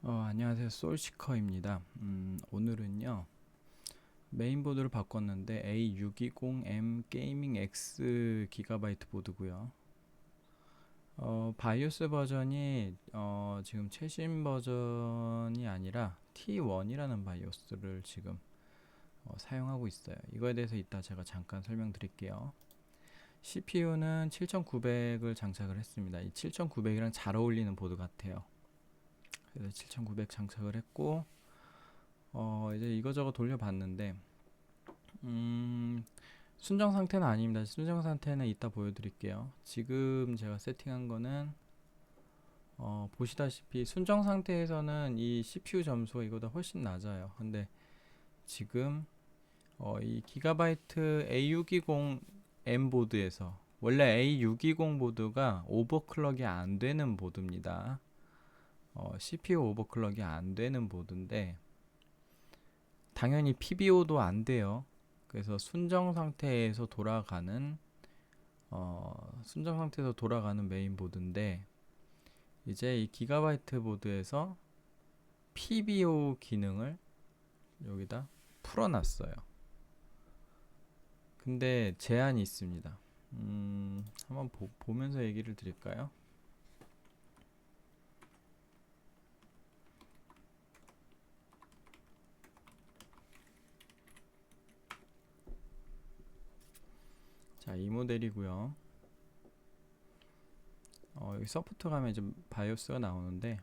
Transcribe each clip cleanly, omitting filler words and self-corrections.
안녕하세요. 솔시커입니다. 오늘은요, 메인보드를 바꿨는데 A620M 게이밍 X 기가바이트 보드고요. 바이오스 버전이 지금 최신 버전이 아니라 T1이라는 바이오스를 지금 사용하고 있어요. 이거에 대해서 이따 제가 잠깐 설명드릴게요. CPU는 7900을 장착을 했습니다. 이 7900이랑 잘 어울리는 보드 같아요. 그래서 7900 장착을 했고, 이제 이거저거 돌려봤는데, 순정 상태는 아닙니다. 순정 상태는 이따 보여드릴게요. 지금 제가 세팅한 거는, 보시다시피 순정 상태에서는 이 CPU 점수가 이거보다 훨씬 낮아요. 근데 지금, 이 기가바이트 A620M 보드에서, 원래 A620 보드가 오버클럭이 안 되는 보드입니다. CPU 오버클럭이 안 되는 보드인데, 당연히 PBO도 안 돼요. 그래서 순정 상태에서 돌아가는 메인보드인데, 이제 이 기가바이트 보드에서 PBO 기능을 여기다 풀어놨어요. 근데 제한이 있습니다. 한번 보면서 얘기를 드릴까요? 자, 이 모델이고요. 여기 서포트 가면 이제 바이오스가 나오는데,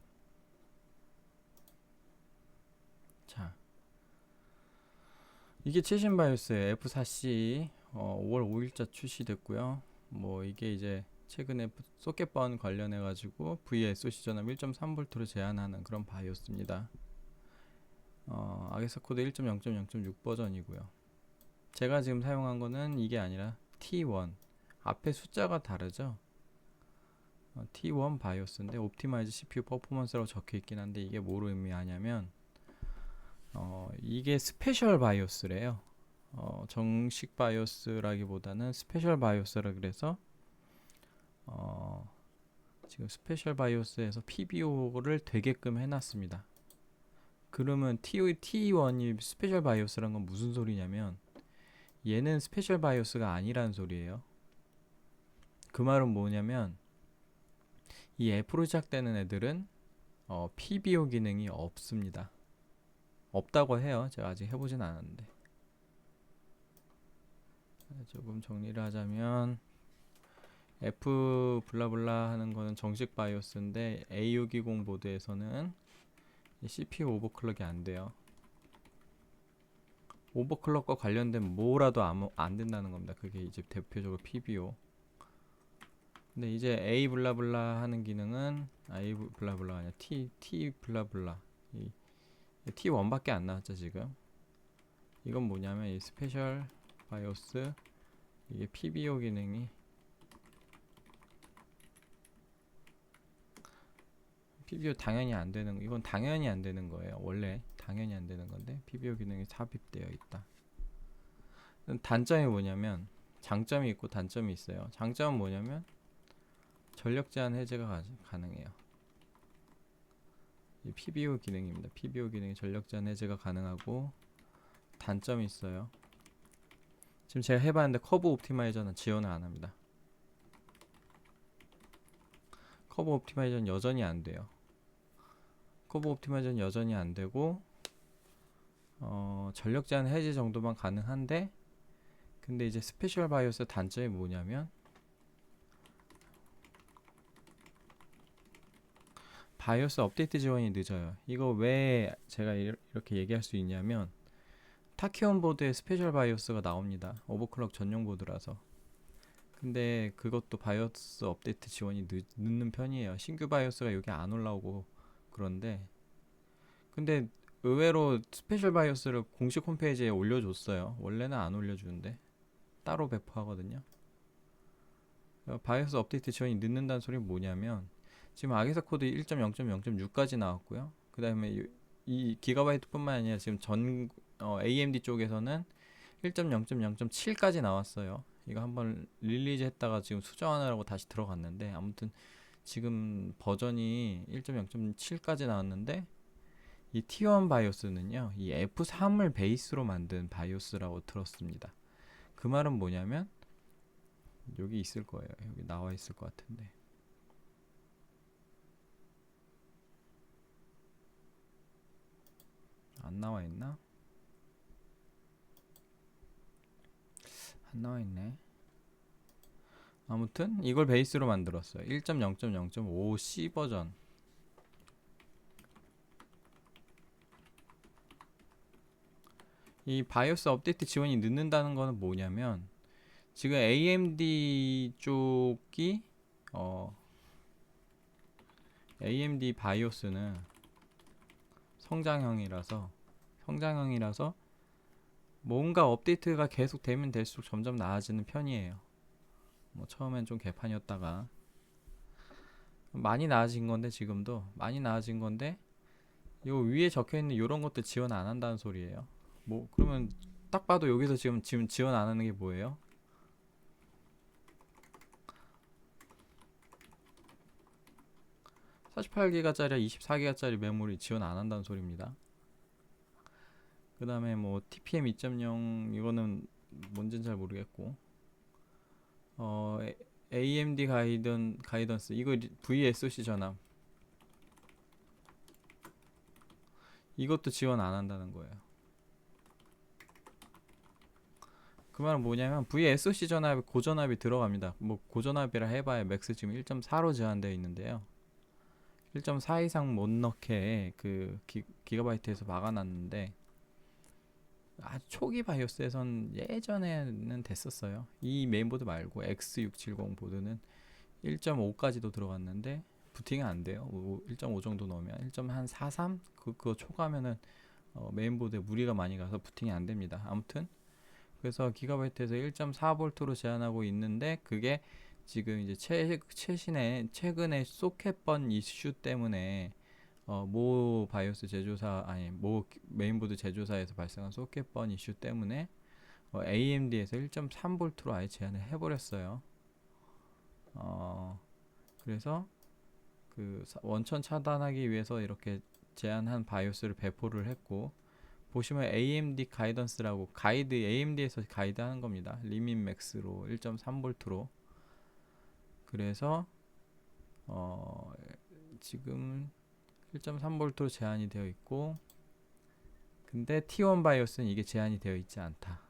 자, 이게 최신 바이오스예요. F4C 5월 5일자 출시됐고요. 뭐 이게 이제 최근에 소켓번 관련해 가지고 VSOC 전압 1.3V로 제한하는 그런 바이오스입니다. 아게사 코드 1.0.0.6 버전이고요. 제가 지금 사용한 거는 이게 아니라 T1. 앞에 숫자가 다르죠. T1 바이오스인데 옵티마이즈 CPU 퍼포먼스라고 적혀 있긴 한데 이게 뭐를 의미하냐면 이게 스페셜 바이오스래요. 정식 바이오스라기보다는 스페셜 바이오스라 그래서 어, 지금 스페셜 바이오스에서 PBO를 되게끔 해놨습니다. 그러면 T1이 스페셜 바이오스란 건 무슨 소리냐면 얘는 스페셜 바이오스가 아니라는 소리예요. 그 말은 뭐냐면 이 F로 시작되는 애들은 PBO 기능이 없습니다. 없다고 해요. 제가 아직 해보진 않았는데. 조금 정리를 하자면 F 블라블라 하는 거는 정식 바이오스인데 A620 보드에서는 CPU 오버클럭이 안 돼요. 오버클럭과 관련된 뭐라도 안 된다는 겁니다. 그게 이제 대표적으로 PBO. 근데 이제 A 블라블라 하는 기능은 A 블라블라가 아니라 T 블라블라. 이 T1밖에 안 나왔죠 지금. 이건 뭐냐면 이 스페셜 바이오스 이게 PBO 기능이 PBO 당연히 안 되는 이건 당연히 안 되는 거예요. 원래 당연히 안 되는 건데 PBO 기능이 삽입되어 있다. 단점이 뭐냐면 장점이 있고 단점이 있어요. 장점은 뭐냐면 전력 제한 해제가 가능해요. 이 PBO 기능입니다. PBO 기능이 전력 제한 해제가 가능하고 단점이 있어요. 지금 제가 해봤는데 커브 옵티마이저는 지원을 안 합니다. 커브 옵티마이저는 여전히 안 돼요. 커브 옵티마이저는 여전히 안 되고 전력 제한 해제 정도만 가능한데 근데 이제 스페셜 바이오스 단점이 뭐냐면 바이오스 업데이트 지원이 늦어요. 이거 왜 제가 이렇게 얘기할 수 있냐면 타키온 보드에 스페셜 바이오스가 나옵니다. 오버클럭 전용 보드라서. 근데 그것도 바이오스 업데이트 지원이 늦는 편이에요. 신규 바이오스가 여기 안 올라오고 그런데 근데 의외로 스페셜 바이오스를 공식 홈페이지에 올려줬어요. 원래는 안 올려주는데 따로 배포하거든요. 바이오스 업데이트 지원이 늦는다는 소리는 뭐냐면 지금 아게사 코드 1.0.0.6까지 나왔고요. 그 다음에 이 기가바이트뿐만 아니라 지금 AMD 쪽에서는 1.0.0.7까지 나왔어요. 이거 한번 릴리즈 했다가 지금 수정하느라고 다시 들어갔는데 아무튼 지금 버전이 1.0.7까지 나왔는데 이 T1 바이오스는요, 이 F3을 베이스로 만든 바이오스라고 들었습니다. 그 말은 뭐냐면 여기 있을 거예요. 여기 나와 있을 것 같은데. 안 나와 있나? 안 나와 있네. 아무튼 이걸 베이스로 만들었어요. 1.0.0.5C 버전. 이 바이오스 업데이트 지원이 늦는다는 거는 뭐냐면 지금 AMD 쪽이 어 AMD 바이오스는 성장형이라서 뭔가 업데이트가 계속 되면 될수록 점점 나아지는 편이에요. 뭐 처음엔 좀 개판이었다가 많이 나아진 건데, 지금도 많이 나아진 건데, 요 위에 적혀 있는 요런 것들 지원 안 한다는 소리예요. 뭐 그러면 딱 봐도 여기서 지금 지원 안 하는 게 뭐예요? 48기가짜리 24기가짜리 메모리 지원 안 한다는 소리입니다. 그 다음에 뭐 TPM 2.0 이거는 뭔지는 잘 모르겠고, 어 AMD 가이던스 이거 VSOC 전압 이것도 지원 안 한다는 거예요. 그 말은 뭐냐면 VSOC 전압 고전압이 들어갑니다. 뭐 고전압이라 해봐야 맥스 지금 1.4로 제한되어 있는데요. 1.4 이상 못 넣게 그 기가바이트에서 막아놨는데, 아주 초기 바이오스에선 예전에는 됐었어요. 이 메인보드 말고 X670 보드는 1.5까지도 들어갔는데 부팅이 안 돼요. 1.5 정도 넣으면 1.43 그거 초과하면은 메인보드에 무리가 많이 가서 부팅이 안 됩니다. 아무튼 그래서 기가바이트에서 1.4V로 제한하고 있는데, 그게 지금 이제 최근에 소켓번 이슈 때문에 모 바이오스 제조사 아니 모 메인보드 제조사에서 발생한 소켓번 이슈 때문에 AMD에서 1.3V로 아예 제한을 해버렸어요. 그래서 그 원천 차단하기 위해서 이렇게 제한한 바이오스를 배포를 했고, 보시면 AMD 가이던스라고 AMD에서 가이드 하는 겁니다. 리밋 맥스로 1.3V로. 그래서 지금 1.3V로 제한이 되어 있고, 근데 T1 바이오스는 이게 제한이 되어 있지 않다.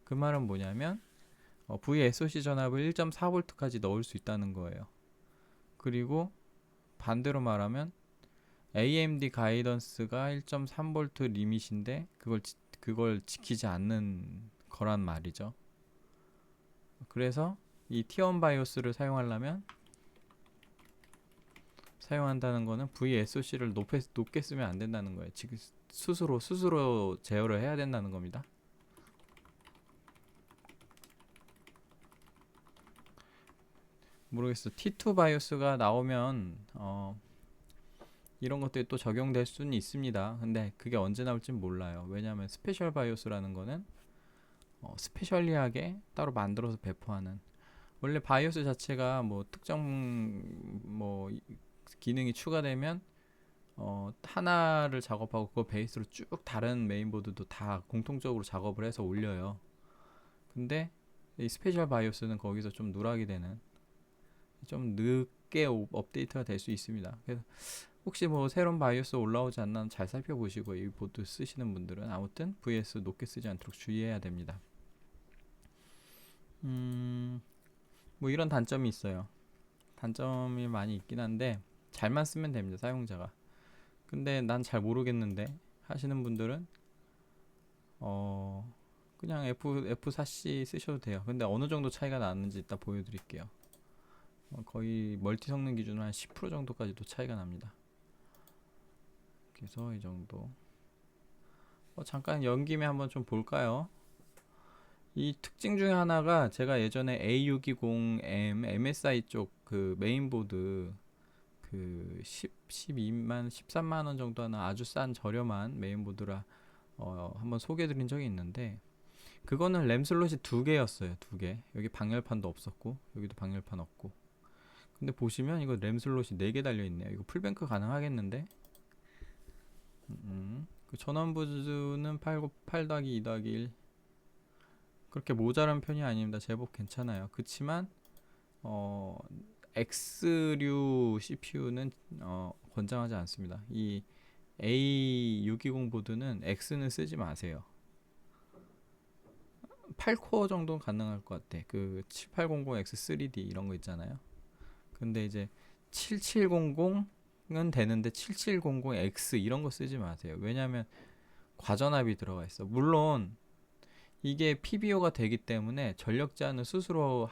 그 말은 뭐냐면 VSOC 전압을 1.4V까지 넣을 수 있다는 거예요. 그리고 반대로 말하면 AMD 가이던스가 1.3V 리밋인데 그걸 지키지 않는 거란 말이죠. 그래서 이 T1 바이오스를 사용한다는 거는 VSOC를 높게 쓰면 안 된다는 거예요. 지금 스스로 제어를 해야 된다는 겁니다. 모르겠어. T2 바이오스가 나오면 이런 것들이 또 적용될 수는 있습니다. 근데 그게 언제 나올진 몰라요. 왜냐하면 스페셜 바이오스라는 거는 스페셜리하게 따로 만들어서 배포하는, 원래 바이오스 자체가 뭐 특정 뭐 기능이 추가되면 하나를 작업하고 그거 베이스로 쭉 다른 메인보드도 다 공통적으로 작업을 해서 올려요. 근데 이 스페셜 바이오스는 거기서 좀 누락이 되는, 좀 늦게 업데이트가 될 수 있습니다. 그래서 혹시 뭐 새로운 바이오스 올라오지 않나 잘 살펴보시고, 이 보드 쓰시는 분들은 아무튼 VS 높게 쓰지 않도록 주의해야 됩니다. 뭐 이런 단점이 있어요. 단점이 많이 있긴 한데 잘만 쓰면 됩니다, 사용자가. 근데 난 잘 모르겠는데 하시는 분들은 그냥 F4C 쓰셔도 돼요. 근데 어느 정도 차이가 나는지 이따 보여드릴게요. 거의 멀티 성능 기준으로 한 10% 정도까지도 차이가 납니다. 그래서 이 정도. 잠깐 연김에 한번 좀 볼까요? 이 특징 중에 하나가, 제가 예전에 A620M MSI 쪽 그 메인보드 그 12만 13만 원 정도 하는 아주 싼 저렴한 메인보드라 한번 소개해 드린 적이 있는데, 그거는 램 슬롯이 두 개였어요. 두 개. 여기 방열판도 없었고 여기도 방열판 없고. 근데 보시면 이거 램 슬롯이 4개 달려 있네요. 이거 풀뱅크 가능하겠는데? 그 전원부는 8-2-1 그렇게 모자란 편이 아닙니다. 제법 괜찮아요. 그치만 어, X류 CPU는 권장하지 않습니다. 이 A620 보드는 X는 쓰지 마세요. 8코어 정도는 가능할 것 같아. 그 7800X3D 이런 거 있잖아요. 근데 이제 7700은 되는데 7700X 이런 거 쓰지 마세요. 왜냐면 과전압이 들어가 있어. 물론 이게 PBO가 되기 때문에 전력 제한을 스스로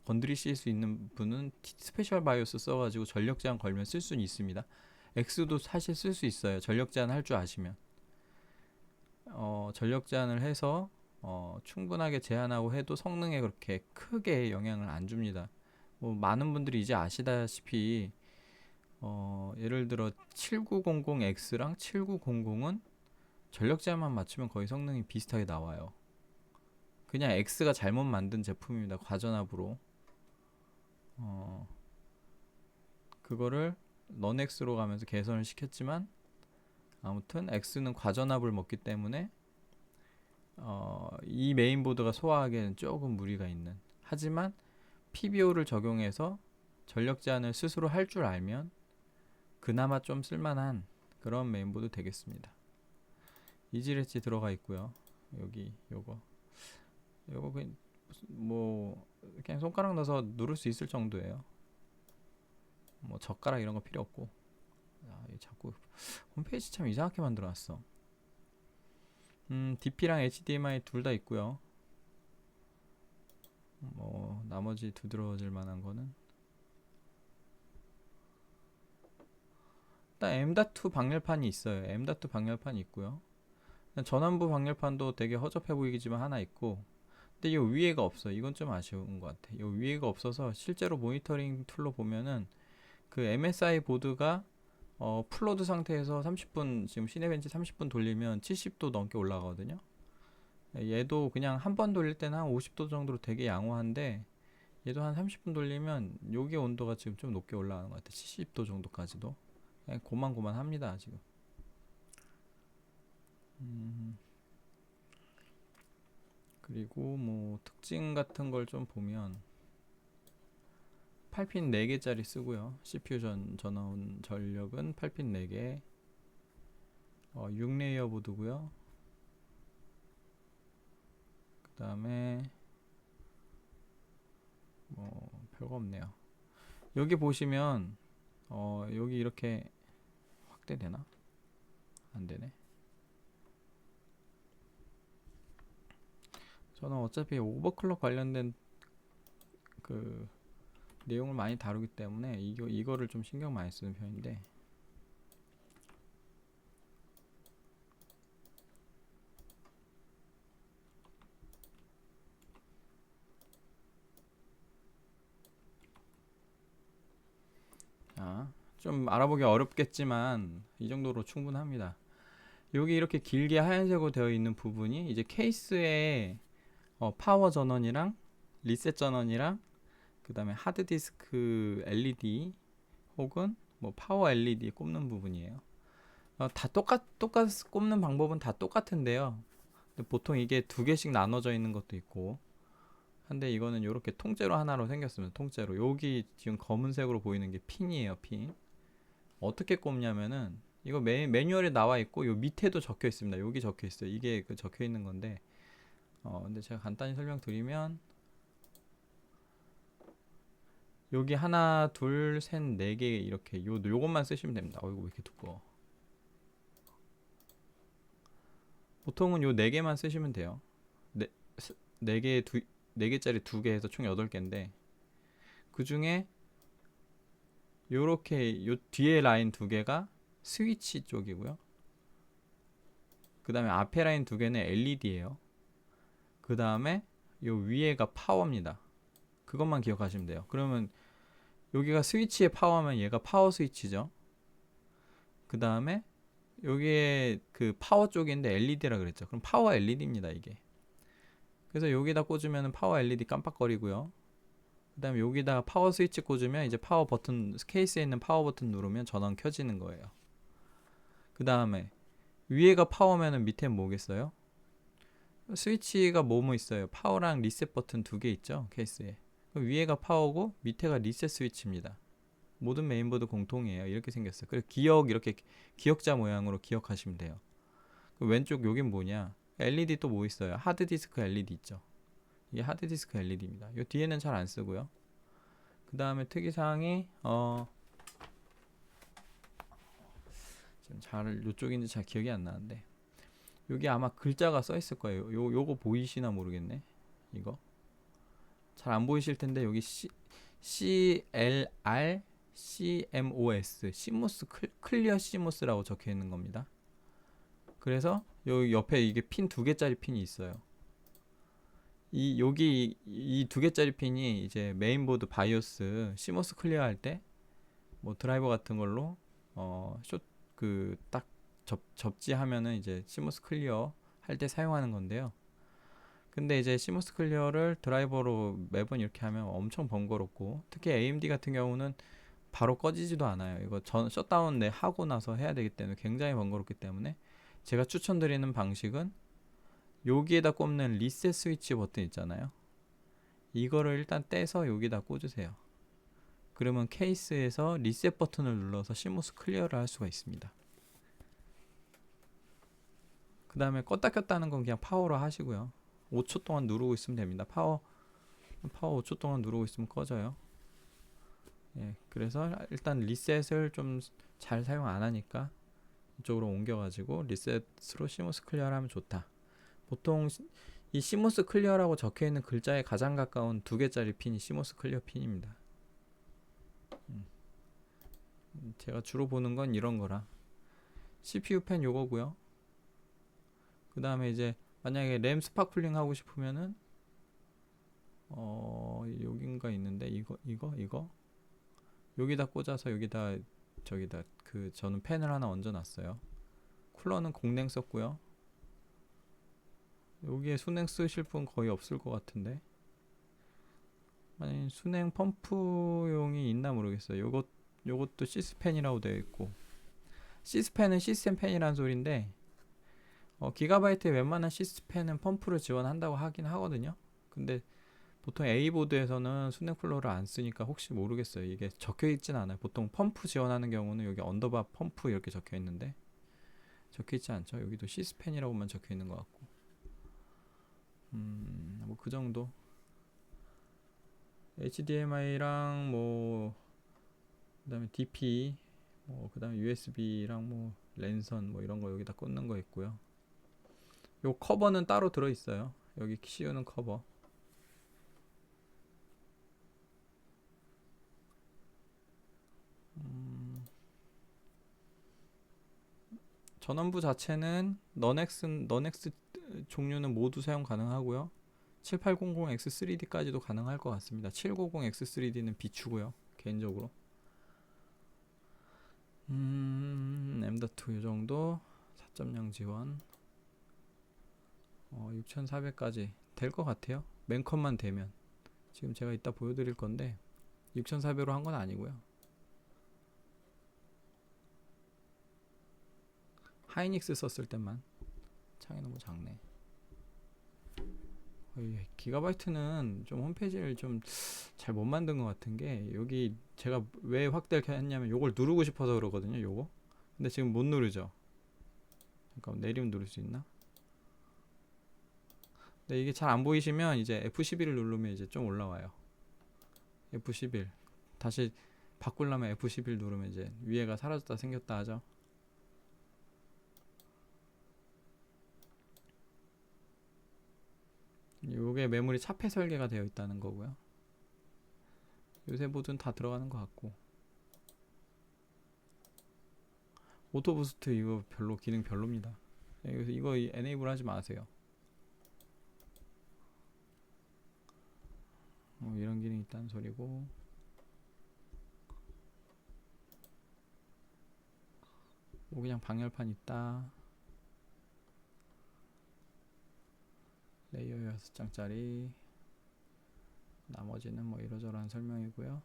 건드리실 수 있는 분은 스페셜 바이오스 써가지고 전력 제한 걸면 쓸 수는 있습니다. X도 사실 쓸 수 있어요. 전력 제한 할 줄 아시면. 전력 제한을 해서 충분하게 제한하고 해도 성능에 그렇게 크게 영향을 안 줍니다. 뭐 많은 분들이 이제 아시다시피 예를 들어 7900X랑 7900은 전력 제한만 맞추면 거의 성능이 비슷하게 나와요. 그냥 X가 잘못 만든 제품입니다. 과전압으로. 그거를 넌X로 가면서 개선을 시켰지만 아무튼 X는 과전압을 먹기 때문에 이 메인보드가 소화하기에는 조금 무리가 있는. 하지만 PBO를 적용해서 전력 제한을 스스로 할 줄 알면 그나마 좀 쓸만한 그런 메인보드 되겠습니다. 이지레치 들어가 있고요. 여기 요거 그냥 뭐 그냥 손가락 넣어서 누를 수 있을 정도예요. 뭐 젓가락 이런 거 필요 없고. 자꾸 홈페이지 참 이상하게 만들어놨어. DP랑 HDMI 둘 다 있고요. 뭐 나머지 두드러질 만한 거는 일단 M.2 방열판이 있어요. M.2 방열판이 있고요. 전원부 방열판도 되게 허접해 보이지만 하나 있고, 근데 이 위에가 없어. 이건 좀 아쉬운 것 같아. 이 위에가 없어서 실제로 모니터링 툴로 보면은 그 MSI 보드가 풀로드 상태에서 30분 지금 시네벤치 30분 돌리면 70도 넘게 올라가거든요. 얘도 그냥 한 번 돌릴 때는 한 50도 정도로 되게 양호한데 얘도 한 30분 돌리면 여기 온도가 지금 좀 높게 올라가는 것 같아. 70도 정도까지도. 그냥 고만고만합니다 지금. 그리고 뭐 특징 같은 걸 좀 보면 8핀 4개짜리 쓰고요. CPU 전원 전력은 8핀 4개. 6레이어 보드고요. 그 다음에 뭐 별거 없네요. 여기 보시면 여기 이렇게 확대되나? 안되네. 저는 어차피 오버클럭 관련된 그 내용을 많이 다루기 때문에 이거를 좀 신경 많이 쓰는 편인데, 좀 알아보기 어렵겠지만 이 정도로 충분합니다. 여기 이렇게 길게 하얀색으로 되어 있는 부분이 이제 케이스에 파워 전원이랑 리셋 전원이랑 그 다음에 하드디스크 LED 혹은 뭐 파워 LED 꼽는 부분이에요. 다 똑같 꼽는 방법은 다 똑같은데요. 근데 보통 이게 두 개씩 나눠져 있는 것도 있고 한데 이거는 이렇게 통째로 하나로 생겼습니다. 통째로. 여기 지금 검은색으로 보이는 게 핀이에요. 핀. 어떻게 꼽냐면은 이거 매뉴얼에 나와 있고 요 밑에도 적혀 있습니다. 여기 적혀 있어요. 이게 그 적혀 있는 건데 근데 제가 간단히 설명드리면 여기 하나, 둘, 셋, 네 개 이렇게 요것만 쓰시면 됩니다. 이거 왜 이렇게 두꺼워? 보통은 요 네 개만 쓰시면 돼요. 네 개짜리 두 개 해서 총 8개인데 그 중에 요렇게 요 뒤에 라인 두 개가 스위치 쪽이고요. 그 다음에 앞에 라인 두 개는 LED예요. 그 다음에 요 위에가 파워입니다. 그것만 기억하시면 돼요. 그러면 여기가 스위치의 파워면 얘가 파워 스위치죠. 그 다음에 여기에 그 파워 쪽인데 LED라 그랬죠. 그럼 파워 LED입니다 이게. 그래서 여기다 꽂으면 파워 LED 깜빡거리고요. 그 다음에 여기다가 파워 스위치 꽂으면 이제 파워 버튼, 케이스에 있는 파워 버튼 누르면 전원 켜지는 거예요. 그 다음에 위에가 파워면은 밑엔 뭐겠어요? 스위치가 뭐뭐 있어요? 파워랑 리셋 버튼 두 개 있죠, 케이스에. 그럼 위에가 파워고 밑에가 리셋 스위치입니다. 모든 메인보드 공통이에요. 이렇게 생겼어요. 그리고 기억, 이렇게 기억자 모양으로 기억하시면 돼요. 왼쪽 여긴 뭐냐? LED 또 뭐 있어요? 하드디스크 LED 있죠. 이게 하드디스크 LED입니다. 이 뒤에는 잘 안 쓰고요. 그 다음에 특이사항이 지금 잘 요쪽인지 잘 기억이 안 나는데 여기 아마 글자가 써 있을 거예요. 요거 보이시나 모르겠네. 이거 잘 안 보이실 텐데 여기 CLR CMOS 시모스 클리어 시모스라고 적혀 있는 겁니다. 그래서 여기 옆에 이게 핀 두 개짜리 핀이 있어요. 여기 이 두 개짜리 핀이 이제 메인보드 바이오스 시모스 클리어 할 때 뭐 드라이버 같은 걸로 그 딱 접지하면은 이제 시모스 클리어 할 때 사용하는 건데요. 근데 이제 시모스 클리어를 드라이버로 매번 이렇게 하면 엄청 번거롭고, 특히 AMD 같은 경우는 바로 꺼지지도 않아요. 이거 셧다운 하고 나서 해야 되기 때문에 굉장히 번거롭기 때문에 제가 추천드리는 방식은 여기에다 꼽는 리셋 스위치 버튼 있잖아요. 이거를 일단 떼서 여기다 꽂으세요. 그러면 케이스에서 리셋 버튼을 눌러서 시모스 클리어를 할 수가 있습니다. 그 다음에 껐다 켰다 하는 건 그냥 파워로 하시고요. 5초 동안 누르고 있으면 됩니다. 파워 5초 동안 누르고 있으면 꺼져요. 예, 그래서 일단 리셋을 좀 잘 사용 안 하니까 이쪽으로 옮겨가지고 리셋으로 시모스 클리어를 하면 좋다. 보통 이 시모스 클리어라고 적혀 있는 글자에 가장 가까운 두 개짜리 핀이 시모스 클리어 핀입니다. 제가 주로 보는 건 이런 거라. CPU 펜 요거고요. 그 다음에 이제 만약에 램 스파클링 하고 싶으면은 여긴가 있는데 이거 여기다 꽂아서 여기다 저기다 저는 펜을 하나 얹어 놨어요. 쿨러는 공냉 썼고요. 여기에 순냉 쓰실 분 거의 없을 것 같은데, 만약 순냉 펌프용이 있나 모르겠어요. 요것도 시스펜이라고 되어 있고, 시스펜은 시스템 펜이라는 소리인데 기가바이트의 웬만한 시스펜은 펌프를 지원한다고 하긴 하거든요. 근데 보통 A보드에서는 순냉 쿨러를 안 쓰니까 혹시 모르겠어요. 이게 적혀 있진 않아요. 보통 펌프 지원하는 경우는 여기 언더바 펌프 이렇게 적혀 있는데 적혀 있지 않죠. 여기도 시스펜이라고만 적혀 있는 것 같고, 뭐 그 정도. HDMI랑 뭐 그다음에 DP, 뭐 그다음에 USB랑 뭐 랜선 뭐 이런 거 여기다 꽂는 거 있고요. 요 커버는 따로 들어 있어요. 여기 씌우는 커버. 전원부 자체는 넌엑스 종류는 모두 사용 가능하고요. 7800X3D까지도 가능할 것 같습니다. 790X3D는 비추고요, 개인적으로. M.2 이 정도. 4.0 지원. 6400까지 될 것 같아요. 맨컷만 되면. 지금 제가 이따 보여드릴 건데 6400으로 한 건 아니고요. 하이닉스 썼을 때만. 창이 너무 작네. 기가바이트는 좀 홈페이지를 좀 잘 못 만든 것 같은 게, 여기 제가 왜 확대를 했냐면 요걸 누르고 싶어서 그러거든요. 요거. 근데 지금 못 누르죠. 잠깐 내리면 누를 수 있나? 근데 이게 잘 안 보이시면 이제 F11을 누르면 이제 좀 올라와요. F11 다시 바꾸려면 F11 누르면 이제 위에가 사라졌다 생겼다 하죠. 요게 메모리 차폐 설계가 되어 있다는 거고요. 요새 보드는 다 들어가는 것 같고, 오토 부스트 이거 기능 별로입니다. 그래서 이거 에네이블 하지 마세요. 이런 기능이 있다는 소리고, 뭐 그냥 방열판 있다. 레이어 6장짜리. 나머지는 뭐 이러저러한 설명이고요.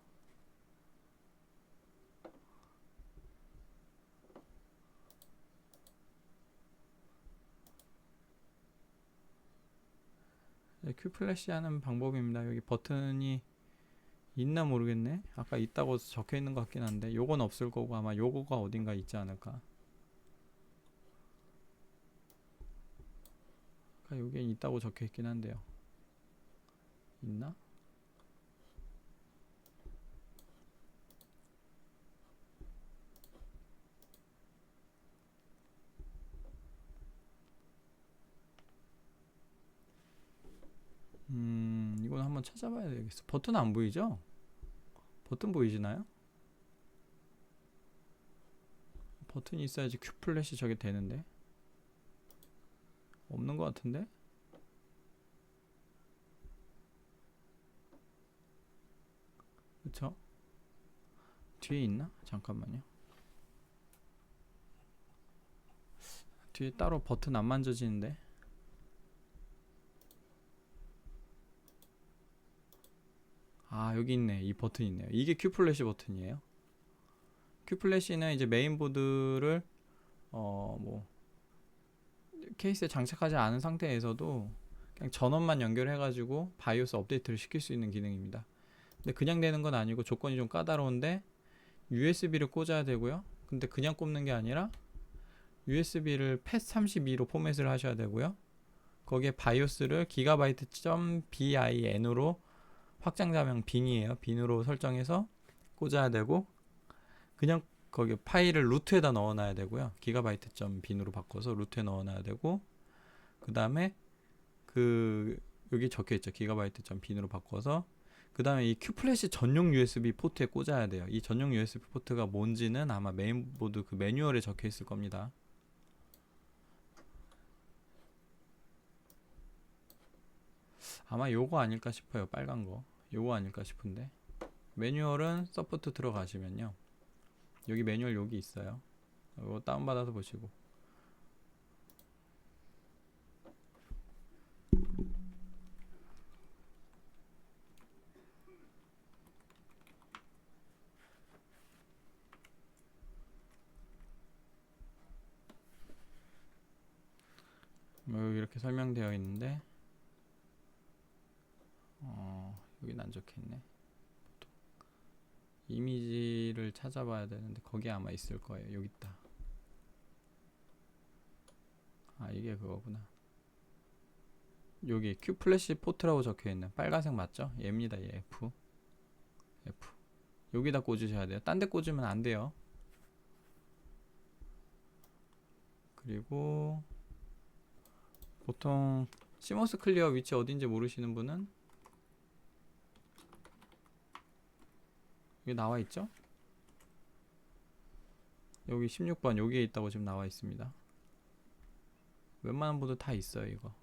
큐 플래시 하는 방법입니다. 여기 버튼이 있나 모르겠네. 아까 있다고 적혀 있는 것 같긴 한데 요건 없을 거고 아마 요거가 어딘가 있지 않을까. 아까 여기에 있다고 적혀 있긴 한데요. 있나? 이건 한번 찾아봐야 되겠어. 버튼 안 보이죠? 버튼 보이시나요? 버튼이 있어야지 큐 플래시 저게 되는데 없는 것 같은데? 그쵸? 뒤에 있나? 잠깐만요. 뒤에 따로 버튼 안 만져지는데. 아 여기 있네. 이 버튼 있네요. 이게 큐 플래시 버튼이에요. 큐 플래시는 이제 메인보드를 뭐 케이스에 장착하지 않은 상태에서도 그냥 전원만 연결해가지고 바이오스 업데이트를 시킬 수 있는 기능입니다. 근데 그냥 되는 건 아니고 조건이 좀 까다로운데 USB를 꽂아야 되고요. 근데 그냥 꼽는 게 아니라 USB를 FAT32로 포맷을 하셔야 되고요. 거기에 바이오스를 gigabyte.bin으로 확장자명 빈이에요. 빈으로 설정해서 꽂아야 되고 그냥 거기 파일을 루트에다 넣어놔야 되고요. gigabyte.bin으로 바꿔서 루트에 넣어놔야 되고 그 다음에 그 여기 적혀있죠. gigabyte.bin으로 바꿔서 그 다음에 이 큐플래시 전용 USB 포트에 꽂아야 돼요. 이 전용 USB 포트가 뭔지는 아마 메인보드 그 매뉴얼에 적혀있을 겁니다. 아마 요거 아닐까 싶어요. 빨간 거 요거 아닐까 싶은데 매뉴얼은 서포트 들어가시면요 여기 매뉴얼 여기 있어요. 이거 다운받아서 보시고 뭐 여기 이렇게 설명되어 있는데 여긴 안 적혀있네. 이미지를 찾아봐야 되는데 거기 아마 있을 거예요. 여기 있다. 아 이게 그거구나. 여기 큐 플래시 포트라고 적혀있는 빨간색 맞죠? 얘입니다. 얘 F 여기다 꽂으셔야 돼요. 딴 데 꽂으면 안 돼요. 그리고 보통 시모스 클리어 위치 어딘지 모르시는 분은 여기 나와 있죠? 여기 16번 여기에 있다고 지금 나와 있습니다. 웬만한 보드 다 있어요. 이거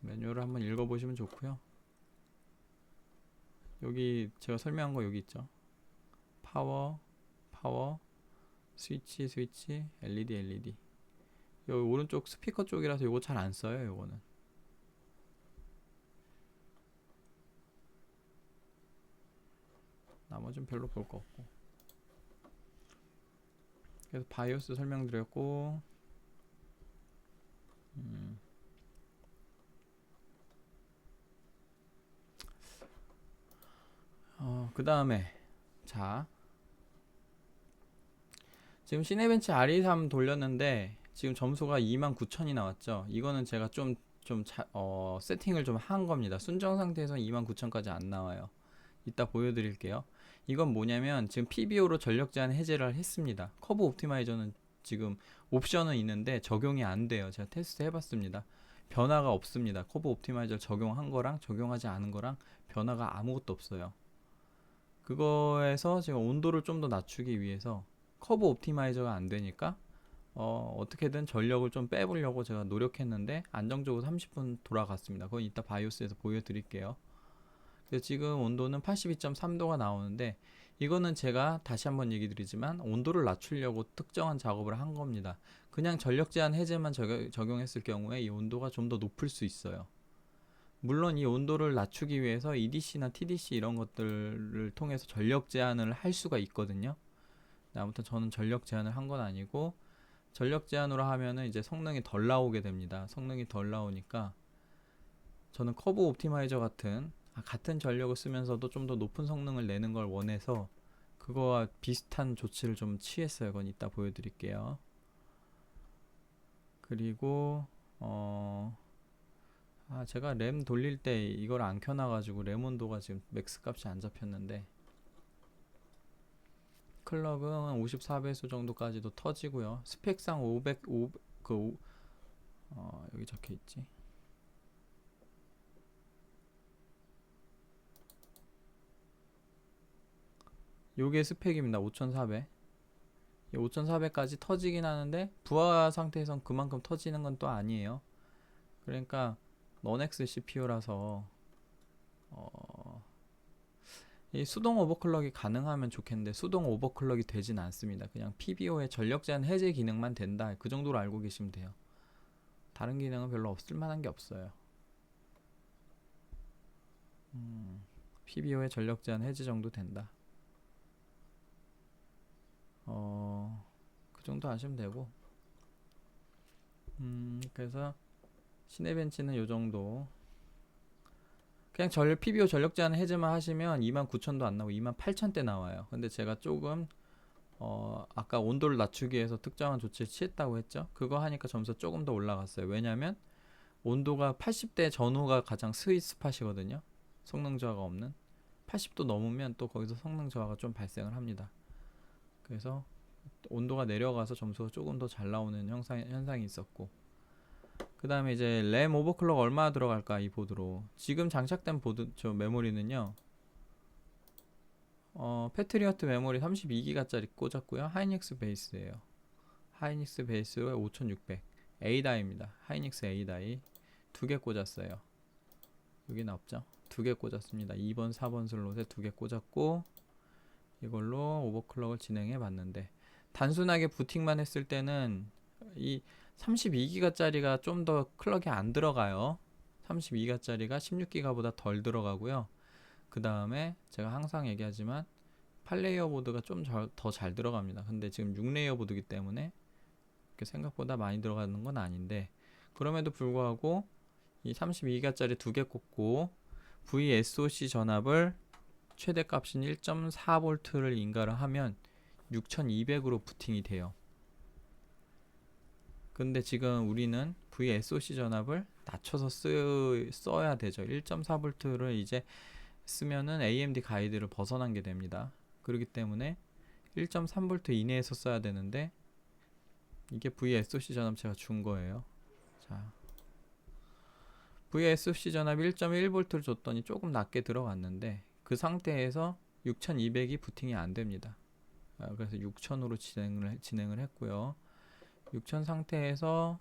매뉴얼을 한번 읽어보시면 좋고요. 여기 제가 설명한 거 여기 있죠. 파워 스위치 LED 여기 오른쪽 스피커 쪽이라서 요거 잘 안 써요. 요거는 나머지는 별로 볼 거 없고 그래서 바이오스 설명드렸고 그 다음에 자 지금 시네벤치 RE3 돌렸는데 지금 점수가 29,000이 나왔죠. 이거는 제가 좀 세팅을 좀 한 겁니다. 순정 상태에서 29,000까지 안 나와요. 이따 보여드릴게요. 이건 뭐냐면 지금 PBO로 전력 제한 해제를 했습니다. 커브 옵티마이저는 지금 옵션은 있는데 적용이 안 돼요. 제가 테스트 해봤습니다. 변화가 없습니다. 커브 옵티마이저 적용한 거랑 적용하지 않은 거랑 변화가 아무것도 없어요. 그거에서 지금 온도를 좀 더 낮추기 위해서 커브 옵티마이저가 안 되니까 어떻게든 전력을 좀 빼보려고 제가 노력했는데 안정적으로 30분 돌아갔습니다. 그건 이따 바이오스에서 보여드릴게요. 그래서 지금 온도는 82.3도가 나오는데 이거는 제가 다시 한번 얘기 드리지만 온도를 낮추려고 특정한 작업을 한 겁니다. 그냥 전력 제한 해제만 적용했을 경우에 이 온도가 좀 더 높을 수 있어요. 물론 이 온도를 낮추기 위해서 EDC나 TDC 이런 것들을 통해서 전력 제한을 할 수가 있거든요. 아무튼 저는 전력 제한을 한 건 아니고 전력 제한으로 하면은 이제 성능이 덜 나오게 됩니다. 성능이 덜 나오니까 저는 커브 옵티마이저 같은 전력을 쓰면서도 좀 더 높은 성능을 내는 걸 원해서 그거와 비슷한 조치를 좀 취했어요. 그건 이따 보여드릴게요. 그리고 제가 램 돌릴 때 이걸 안 켜놔가지고 램 온도가 지금 맥스 값이 안 잡혔는데, 클럭은 54배수 정도까지도 터지고요. 스펙상 500, 여기 적혀있지. 요게 스펙입니다. 5400. 5400까지 터지긴 하는데 부하 상태에선 그만큼 터지는 건 또 아니에요. 그러니까 넌엑스 CPU라서 이 수동 오버클럭이 가능하면 좋겠는데 수동 오버클럭이 되진 않습니다. 그냥 PBO의 전력 제한 해제 기능만 된다, 그 정도로 알고 계시면 돼요. 다른 기능은 별로 없을 만한 게 없어요. PBO의 전력 제한 해제 정도 된다. 그 정도 아시면 되고, 그래서 시네벤치는 요 정도. 그냥 PBO 전력 제한 해제만 하시면 29,000도 안 나오고 28,000대 나와요. 근데 제가 조금 아까 온도를 낮추기 위해서 특정한 조치를 취했다고 했죠. 그거 하니까 점수가 조금 더 올라갔어요. 왜냐면 온도가 80대 전후가 가장 스윗 스팟이거든요. 성능 저하가 없는. 80도 넘으면 또 거기서 성능 저하가 좀 발생을 합니다. 그래서 온도가 내려가서 점수가 조금 더 잘 나오는 현상이 있었고, 그 다음에 이제 램 오버클럭 얼마나 들어갈까, 이 보드로. 지금 장착된 저 메모리는요, 패트리어트 메모리 32기가짜리 꽂았고요. 하이닉스 베이스예요. 하이닉스 베이스에 5600 A다이입니다. 하이닉스 A다이 두 개 꽂았어요. 여기는 없죠? 두 개 꽂았습니다. 2번 4번 슬롯에 두 개 꽂았고, 이걸로 오버클럭을 진행해 봤는데, 단순하게 부팅만 했을 때는 이 32기가짜리가 좀 더 클럭이 안 들어가요. 32기가짜리가 16기가보다 덜 들어가고요. 그 다음에 제가 항상 얘기하지만 8레이어 보드가 좀 더 잘 들어갑니다. 근데 지금 6레이어 보드이기 때문에 생각보다 많이 들어가는 건 아닌데, 그럼에도 불구하고 이 32기가짜리 두 개 꽂고 VSOC 전압을 최대값인 1.4V를 인가를 하면 6200으로 부팅이 돼요. 근데 지금 우리는 VSOC 전압을 낮춰서 써야 되죠. 1.4V를 이제 쓰면은 AMD 가이드를 벗어난 게 됩니다. 그렇기 때문에 1.3V 이내에서 써야 되는데, 이게 VSOC 전압 제가 준 거예요. 자, VSOC 전압 1.1V를 줬더니 조금 낮게 들어갔는데, 그 상태에서 6200이 부팅이 안 됩니다. 그래서 6000으로 진행을 했고요. 6000 상태에서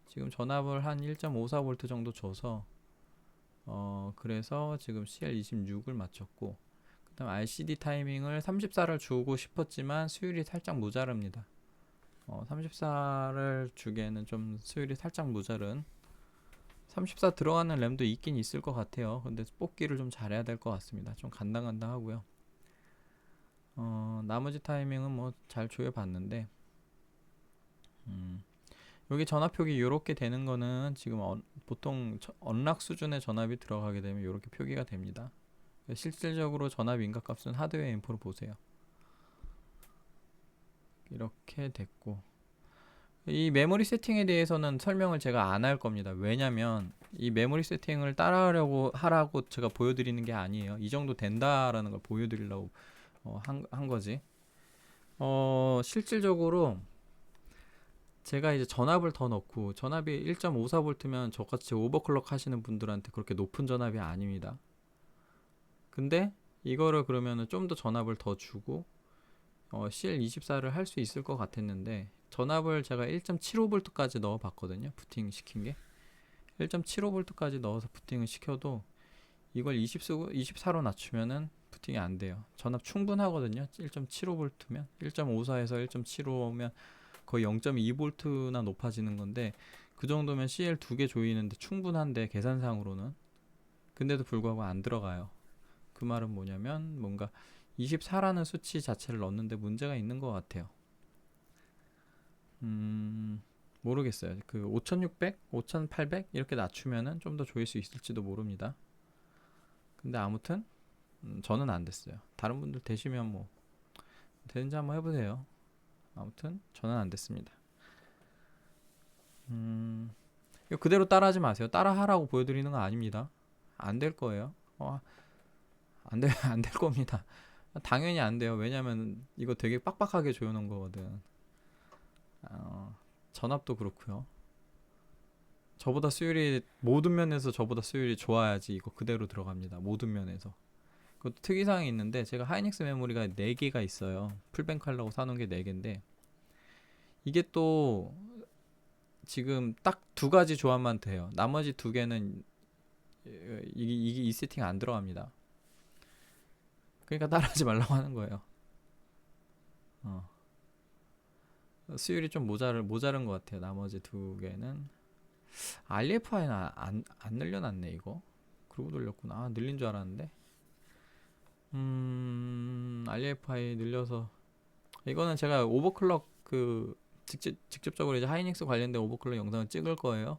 지금 전압을 한 1.54V 정도 줘서 그래서 지금 CL26을 맞췄고, 그 다음 RCD 타이밍을 34를 주고 싶었지만 수율이 살짝 모자릅니다. 34를 주기에는 좀 수율이 살짝 모자른, 34 들어가는 램도 있긴 있을 것 같아요. 근데 뽑기를 좀 잘해야 될 것 같습니다. 좀 간당간당하고요. 나머지 타이밍은 뭐 잘 조여봤는데, 여기 전압표기 이렇게 되는 거는 지금 보통 언락 수준의 전압이 들어가게 되면 이렇게 표기가 됩니다. 실질적으로 전압 인가값은 하드웨어 인포로 보세요. 이렇게 됐고, 이 메모리 세팅에 대해서는 설명을 제가 안 할 겁니다. 왜냐면 이 메모리 세팅을 하라고 제가 보여드리는 게 아니에요. 이 정도 된다라는 걸 보여드리려고 한 거지. 실질적으로 제가 이제 전압을 더 넣고, 전압이 1.54V면 저같이 오버클럭 하시는 분들한테 그렇게 높은 전압이 아닙니다. 근데 이거를 그러면은 좀 더 전압을 더 주고 CL24를 할 수 있을 것 같았는데, 전압을 제가 1.75V까지 넣어 봤거든요. 부팅 시킨 게 1.75V까지 넣어서 부팅을 시켜도 이걸 24로 낮추면은 부팅이 안 돼요. 전압 충분하거든요. 1.75V면 1.54에서 1.75면 거의 0.2V나 높아지는 건데, 그 정도면 CL 두 개 조이는데 충분한데, 계산상으로는. 근데도 불구하고 안 들어가요. 그 말은 뭐냐면 뭔가 24라는 수치 자체를 넣는데 문제가 있는 것 같아요. 모르겠어요. 그 5600, 5800 이렇게 낮추면은 좀 더 조일 수 있을지도 모릅니다. 근데 아무튼 저는 안 됐어요. 다른 분들 되시면 뭐 되는지 한번 해보세요. 아무튼 저는 안 됐습니다. 이거 그대로 따라하지 마세요. 따라하라고 보여드리는 거 아닙니다. 안 될 거예요. 안 될 겁니다. 당연히 안 돼요. 왜냐면 이거 되게 빡빡하게 조여놓은 거거든. 전압도 그렇고요. 저보다 수율이 모든 면에서 저보다 수율이 좋아야지 이거 그대로 들어갑니다. 모든 면에서. 그것도 특이사항이 있는데 제가 하이닉스 메모리가 4개가 있어요. 풀뱅크 하려고 사놓은 게 4개인데 이게 또 지금 딱 2가지 조합만 돼요. 나머지 2개는 이 세팅 안 들어갑니다. 그러니까 따라하지 말라고 하는 거예요. 어. 수율이 좀 모자른 것 같아요. 나머지 2개는 RFI는 안 늘려놨네 이거. 그러고 돌렸구나. 늘린 줄 알았는데. RFI 늘려서 이거는 제가 오버클럭 그 직접적으로 이제 하이닉스 관련된 오버클럭 영상을 찍을 거예요.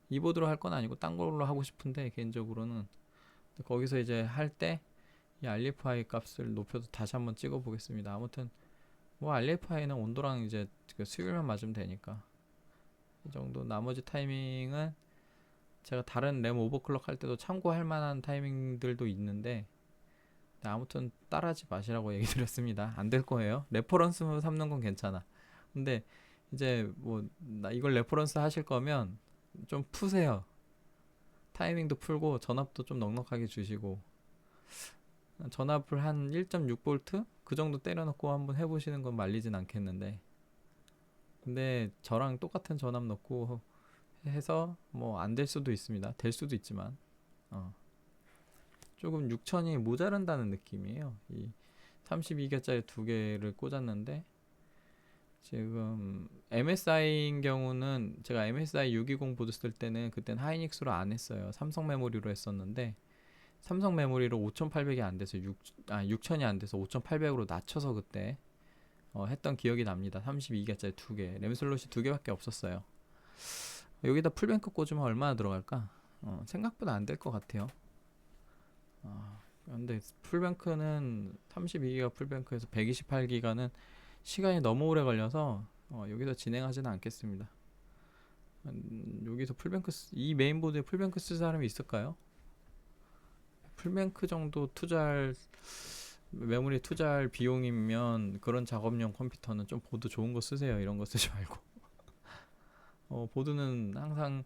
이 보드로 할 건 아니고 딴 걸로 하고 싶은데 개인적으로는 거기서 이제 할 때 이 RFI 값을 높여서 다시 한번 찍어 보겠습니다. 아무튼 뭐 RFI는 온도랑 이제 그 수율만 맞으면 되니까 이 정도. 나머지 타이밍은 제가 다른 램 오버클럭 할 때도 참고할 만한 타이밍들도 있는데 아무튼 따라하지 마시라고 얘기 드렸습니다. 안 될 거예요. 레퍼런스 삼는 건 괜찮아. 근데 이제 뭐 이걸 레퍼런스 하실 거면 좀 푸세요. 타이밍도 풀고 전압도 좀 넉넉하게 주시고 전압을 한 1.6V 그 정도 때려놓고 한번 해보시는 건 말리진 않겠는데 근데 저랑 똑같은 전압 넣고 해서 뭐 안 될 수도 있습니다. 될 수도 있지만 조금 6000이 모자란다는 느낌이에요. 이 32개짜리 2개를 꽂았는데 지금 MSI인 경우는 제가 MSI 620 보드 쓸 때는 그땐 하이닉스로 안 했어요. 삼성 메모리로 했었는데 삼성 메모리로 5800이 안 돼서 6000이 안 돼서 5800으로 낮춰서 그때 했던 기억이 납니다. 32개짜리 2개 램 슬롯이 2개밖에 없었어요. 여기다 풀뱅크 꽂으면 얼마나 들어갈까? 생각보다 안 될 것 같아요. 근데 풀뱅크는 32기가 풀뱅크에서 128기가는 시간이 너무 오래 걸려서 여기서 진행하지는 않겠습니다. 여기서 이 메인보드에 풀뱅크 쓸 사람이 있을까요? 풀뱅크 정도 메모리 투자할 비용이면 그런 작업용 컴퓨터는 좀 보드 좋은 거 쓰세요. 이런 거 쓰지 말고. 보드는 항상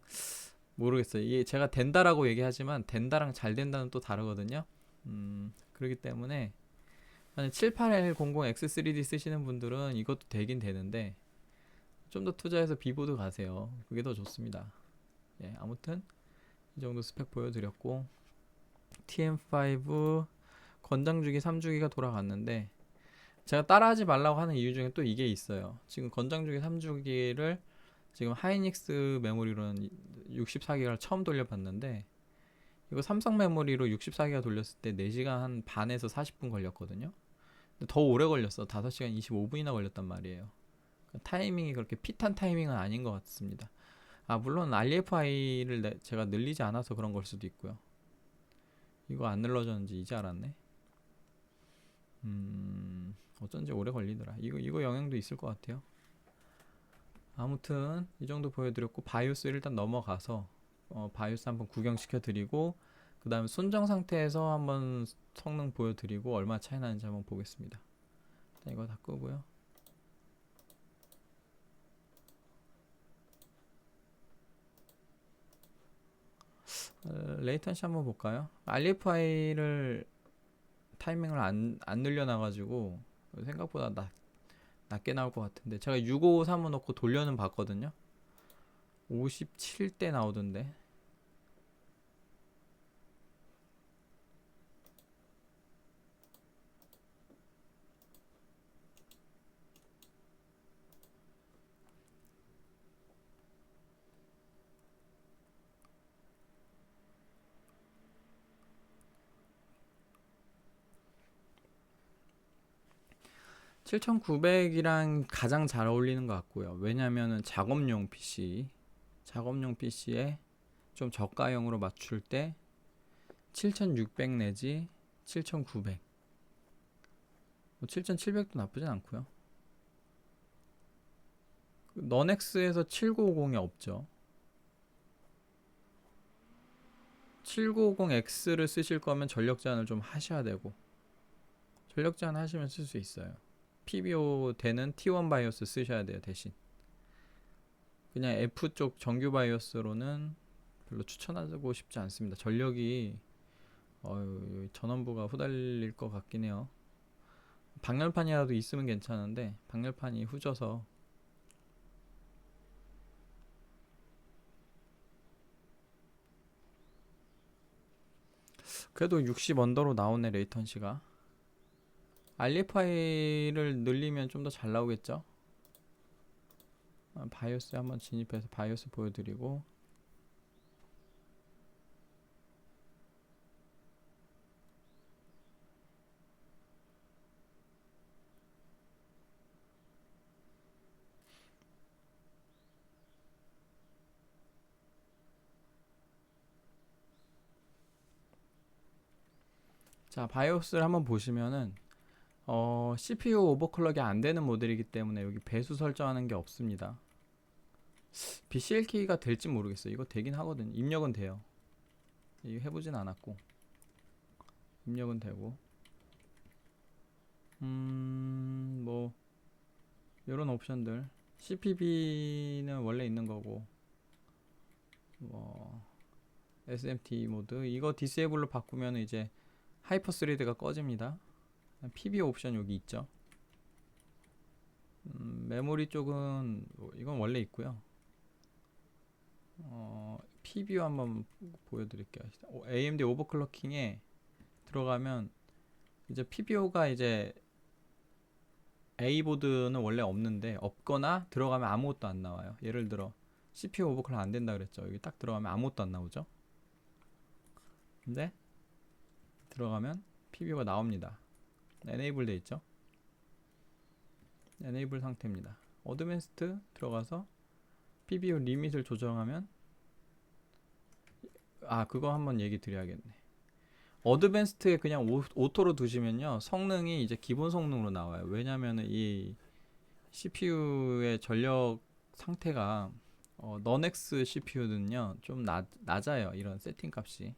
모르겠어요. 이게 제가 된다라고 얘기하지만 된다랑 잘 된다는 또 다르거든요. 그렇기 때문에 만약 7800X3D 쓰시는 분들은 이것도 되긴 되는데 좀 더 투자해서 비보드 가세요. 그게 더 좋습니다. 예, 아무튼 이 정도 스펙 보여드렸고 TM5 권장주기 3주기가 돌아갔는데 제가 따라하지 말라고 하는 이유 중에 또 이게 있어요. 지금 권장주기 3주기를 지금 하이닉스 메모리로는 64기가를 처음 돌려봤는데 이거 삼성 메모리로 64기가 돌렸을 때 4시간 한 반에서 40분 걸렸거든요. 근데 더 오래 걸렸어. 5시간 25분이나 걸렸단 말이에요. 타이밍이 그렇게 핏한 타이밍은 아닌 것 같습니다. 물론 RFI를 제가 늘리지 않아서 그런 걸 수도 있고요. 이거 안 늘러졌는지 이제 알았네. 어쩐지 오래 걸리더라. 이거 영향도 있을 것 같아요. 아무튼 이 정도 보여드렸고 바이오스 일단 넘어가서 바이오스 한번 구경시켜 드리고 그 다음에 순정 상태에서 한번 성능 보여드리고 얼마 차이 나는지 한번 보겠습니다. 일단 이거 다 끄고요. 레이턴시 한번 볼까요? RFI를 타이밍을 안 늘려놔가지고 생각보다 낮게 나올 것 같은데 제가 6553을 넣고 돌려는 봤거든요. 57대 나오던데. 7900이랑 가장 잘 어울리는 것 같고요. 왜냐면은 작업용 PC에 좀 저가형으로 맞출 때 7600 내지 7900, 뭐 7700도 나쁘진 않고요. 너넥스에서 7950이 없죠. 7950X를 쓰실 거면 전력 제한을 좀 하셔야 되고, 전력 제한 하시면 쓸 수 있어요. PBO 되는 T1 바이오스 쓰셔야 돼요. 대신 그냥 F 쪽 정규 바이오스로는 별로 추천하고 싶지 않습니다. 전력이 전원부가 후달릴 것 같긴 해요. 방열판이라도 있으면 괜찮은데 방열판이 후져서. 그래도 60 언더로 나오네. 레이턴시가 알리파이를 늘리면 좀 더 잘 나오겠죠. 바이오스에 한번 진입해서 바이오스 보여드리고, 자 바이오스를 한번 보시면은 CPU 오버클럭이 안 되는 모델이기 때문에 여기 배수 설정하는 게 없습니다. BCLK가 될지 모르겠어요. 이거 되긴 하거든요. 입력은 돼요. 이거 해보진 않았고 입력은 되고, 뭐 이런 옵션들, CPB는 원래 있는 거고, 뭐 SMT 모드 이거 디세이블로 바꾸면 이제 하이퍼 스리드가 꺼집니다. PB 옵션 여기 있죠. 메모리 쪽은 이건 원래 있고요. PBO 한번 보여드릴게요. AMD 오버클럭킹에 들어가면 이제 PBO가 이제 A 보드는 원래 없는데, 없거나 들어가면 아무것도 안 나와요. 예를 들어 CPU 오버클럭 안 된다 그랬죠. 여기 딱 들어가면 아무것도 안 나오죠. 근데 들어가면 PBO가 나옵니다. 에네이블 돼 있죠. 에네이블 상태입니다. 어드밴스드 들어가서 PBO 리밋을 조정하면, 그거 한번 얘기 드려야겠네. 어드밴스드에 그냥 오토로 두시면요 성능이 이제 기본 성능으로 나와요. 왜냐면은 이 CPU의 전력 상태가 너넥스 CPU는요 좀 낮아요. 이런 세팅 값이.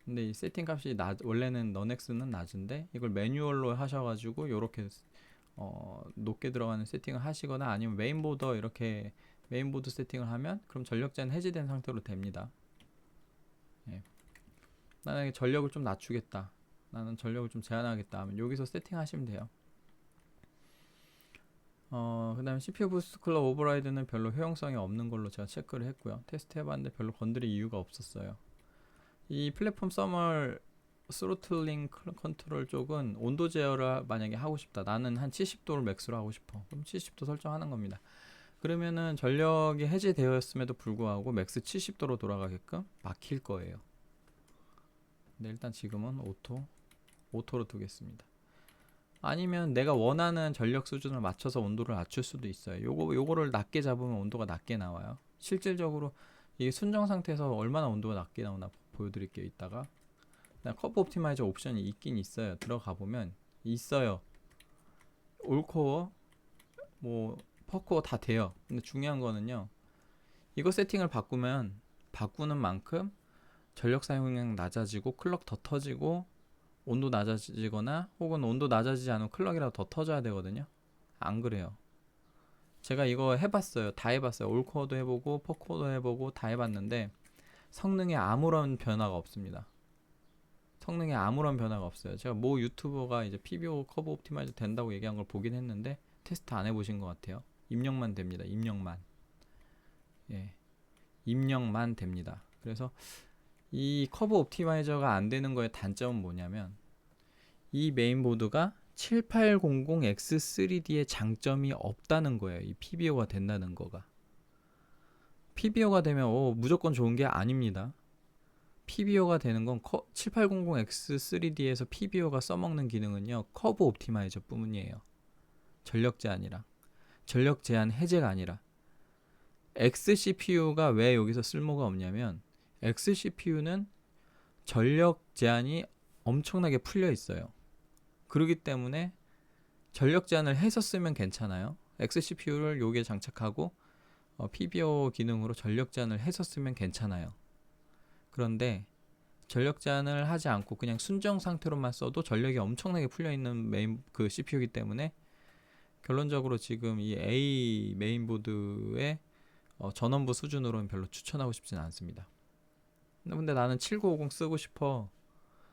근데 이 세팅 값이 원래는 너넥스는 낮은데 이걸 매뉴얼로 하셔가지고 요렇게 높게 들어가는 세팅을 하시거나, 아니면 메인보드 세팅을 하면 그럼 전력 제한 해제된 상태로 됩니다. 예. 나는 전력을 좀 낮추겠다, 나는 전력을 좀 제한하겠다 하면 여기서 세팅하시면 돼요. 그 다음에 CPU 부스트 클럭 오버라이드는 별로 효용성이 없는 걸로 제가 체크를 했고요. 테스트 해봤는데 별로 건드릴 이유가 없었어요. 이 플랫폼 서멀 스로틀링 컨트롤 쪽은 온도 제어를 만약에 하고 싶다, 나는 한 70도를 맥스로 하고 싶어, 그럼 70도 설정하는 겁니다. 그러면은 전력이 해제되었음에도 불구하고 맥스 70도로 돌아가게끔 막힐 거예요. 근데 일단 지금은 오토로 두겠습니다. 아니면 내가 원하는 전력 수준을 맞춰서 온도를 낮출 수도 있어요. 요거를 낮게 잡으면 온도가 낮게 나와요. 실질적으로 이게 순정 상태에서 얼마나 온도가 낮게 나오나 보여드릴게요. 이따가. 커브 옵티마이저 옵션이 있긴 있어요. 들어가 보면 있어요. 올코어, 뭐 퍼코어 다 돼요. 근데 중요한 거는요, 이거 세팅을 바꾸는 만큼 전력 사용량 낮아지고 클럭 더 터지고 온도 낮아지거나, 혹은 온도 낮아지지 않으면 클럭이라도 더 터져야 되거든요. 안 그래요. 제가 이거 해봤어요. 다 해봤어요. 올코어도 해보고 퍼코어도 해보고 다 해봤는데 성능에 아무런 변화가 없습니다. 성능에 아무런 변화가 없어요. 제가 모 유튜버가 이제 PBO 커브 옵티마이저 된다고 얘기한 걸 보긴 했는데 테스트 안 해보신 것 같아요. 입력만 됩니다. 입력만. 예, 입력만 됩니다. 그래서 이 커브 옵티마이저가 안 되는 거의 단점은 뭐냐면, 이 메인보드가 7800X3D의 장점이 없다는 거예요. 이 PBO가 된다는 거가. PBO가 되면 무조건 좋은 게 아닙니다. PBO가 되는 건 7800X3D에서 PBO가 써먹는 기능은요 커브 옵티마이저 뿐이에요. 전력 제한이랑. 전력 제한 해제가 아니라. XCPU가 왜 여기서 쓸모가 없냐면 XCPU는 전력 제한이 엄청나게 풀려 있어요. 그렇기 때문에 전력 제한을 해서 쓰면 괜찮아요. XCPU를 여기에 장착하고 PBO 기능으로 전력 제한을 해서 쓰면 괜찮아요. 그런데 전력 제한을 하지 않고 그냥 순정 상태로만 써도 전력이 엄청나게 풀려 있는 메인 그 CPU이기 때문에 결론적으로 지금 이 A 메인보드의 전원부 수준으로는 별로 추천하고 싶지는 않습니다. 근데 나는 7950 쓰고 싶어.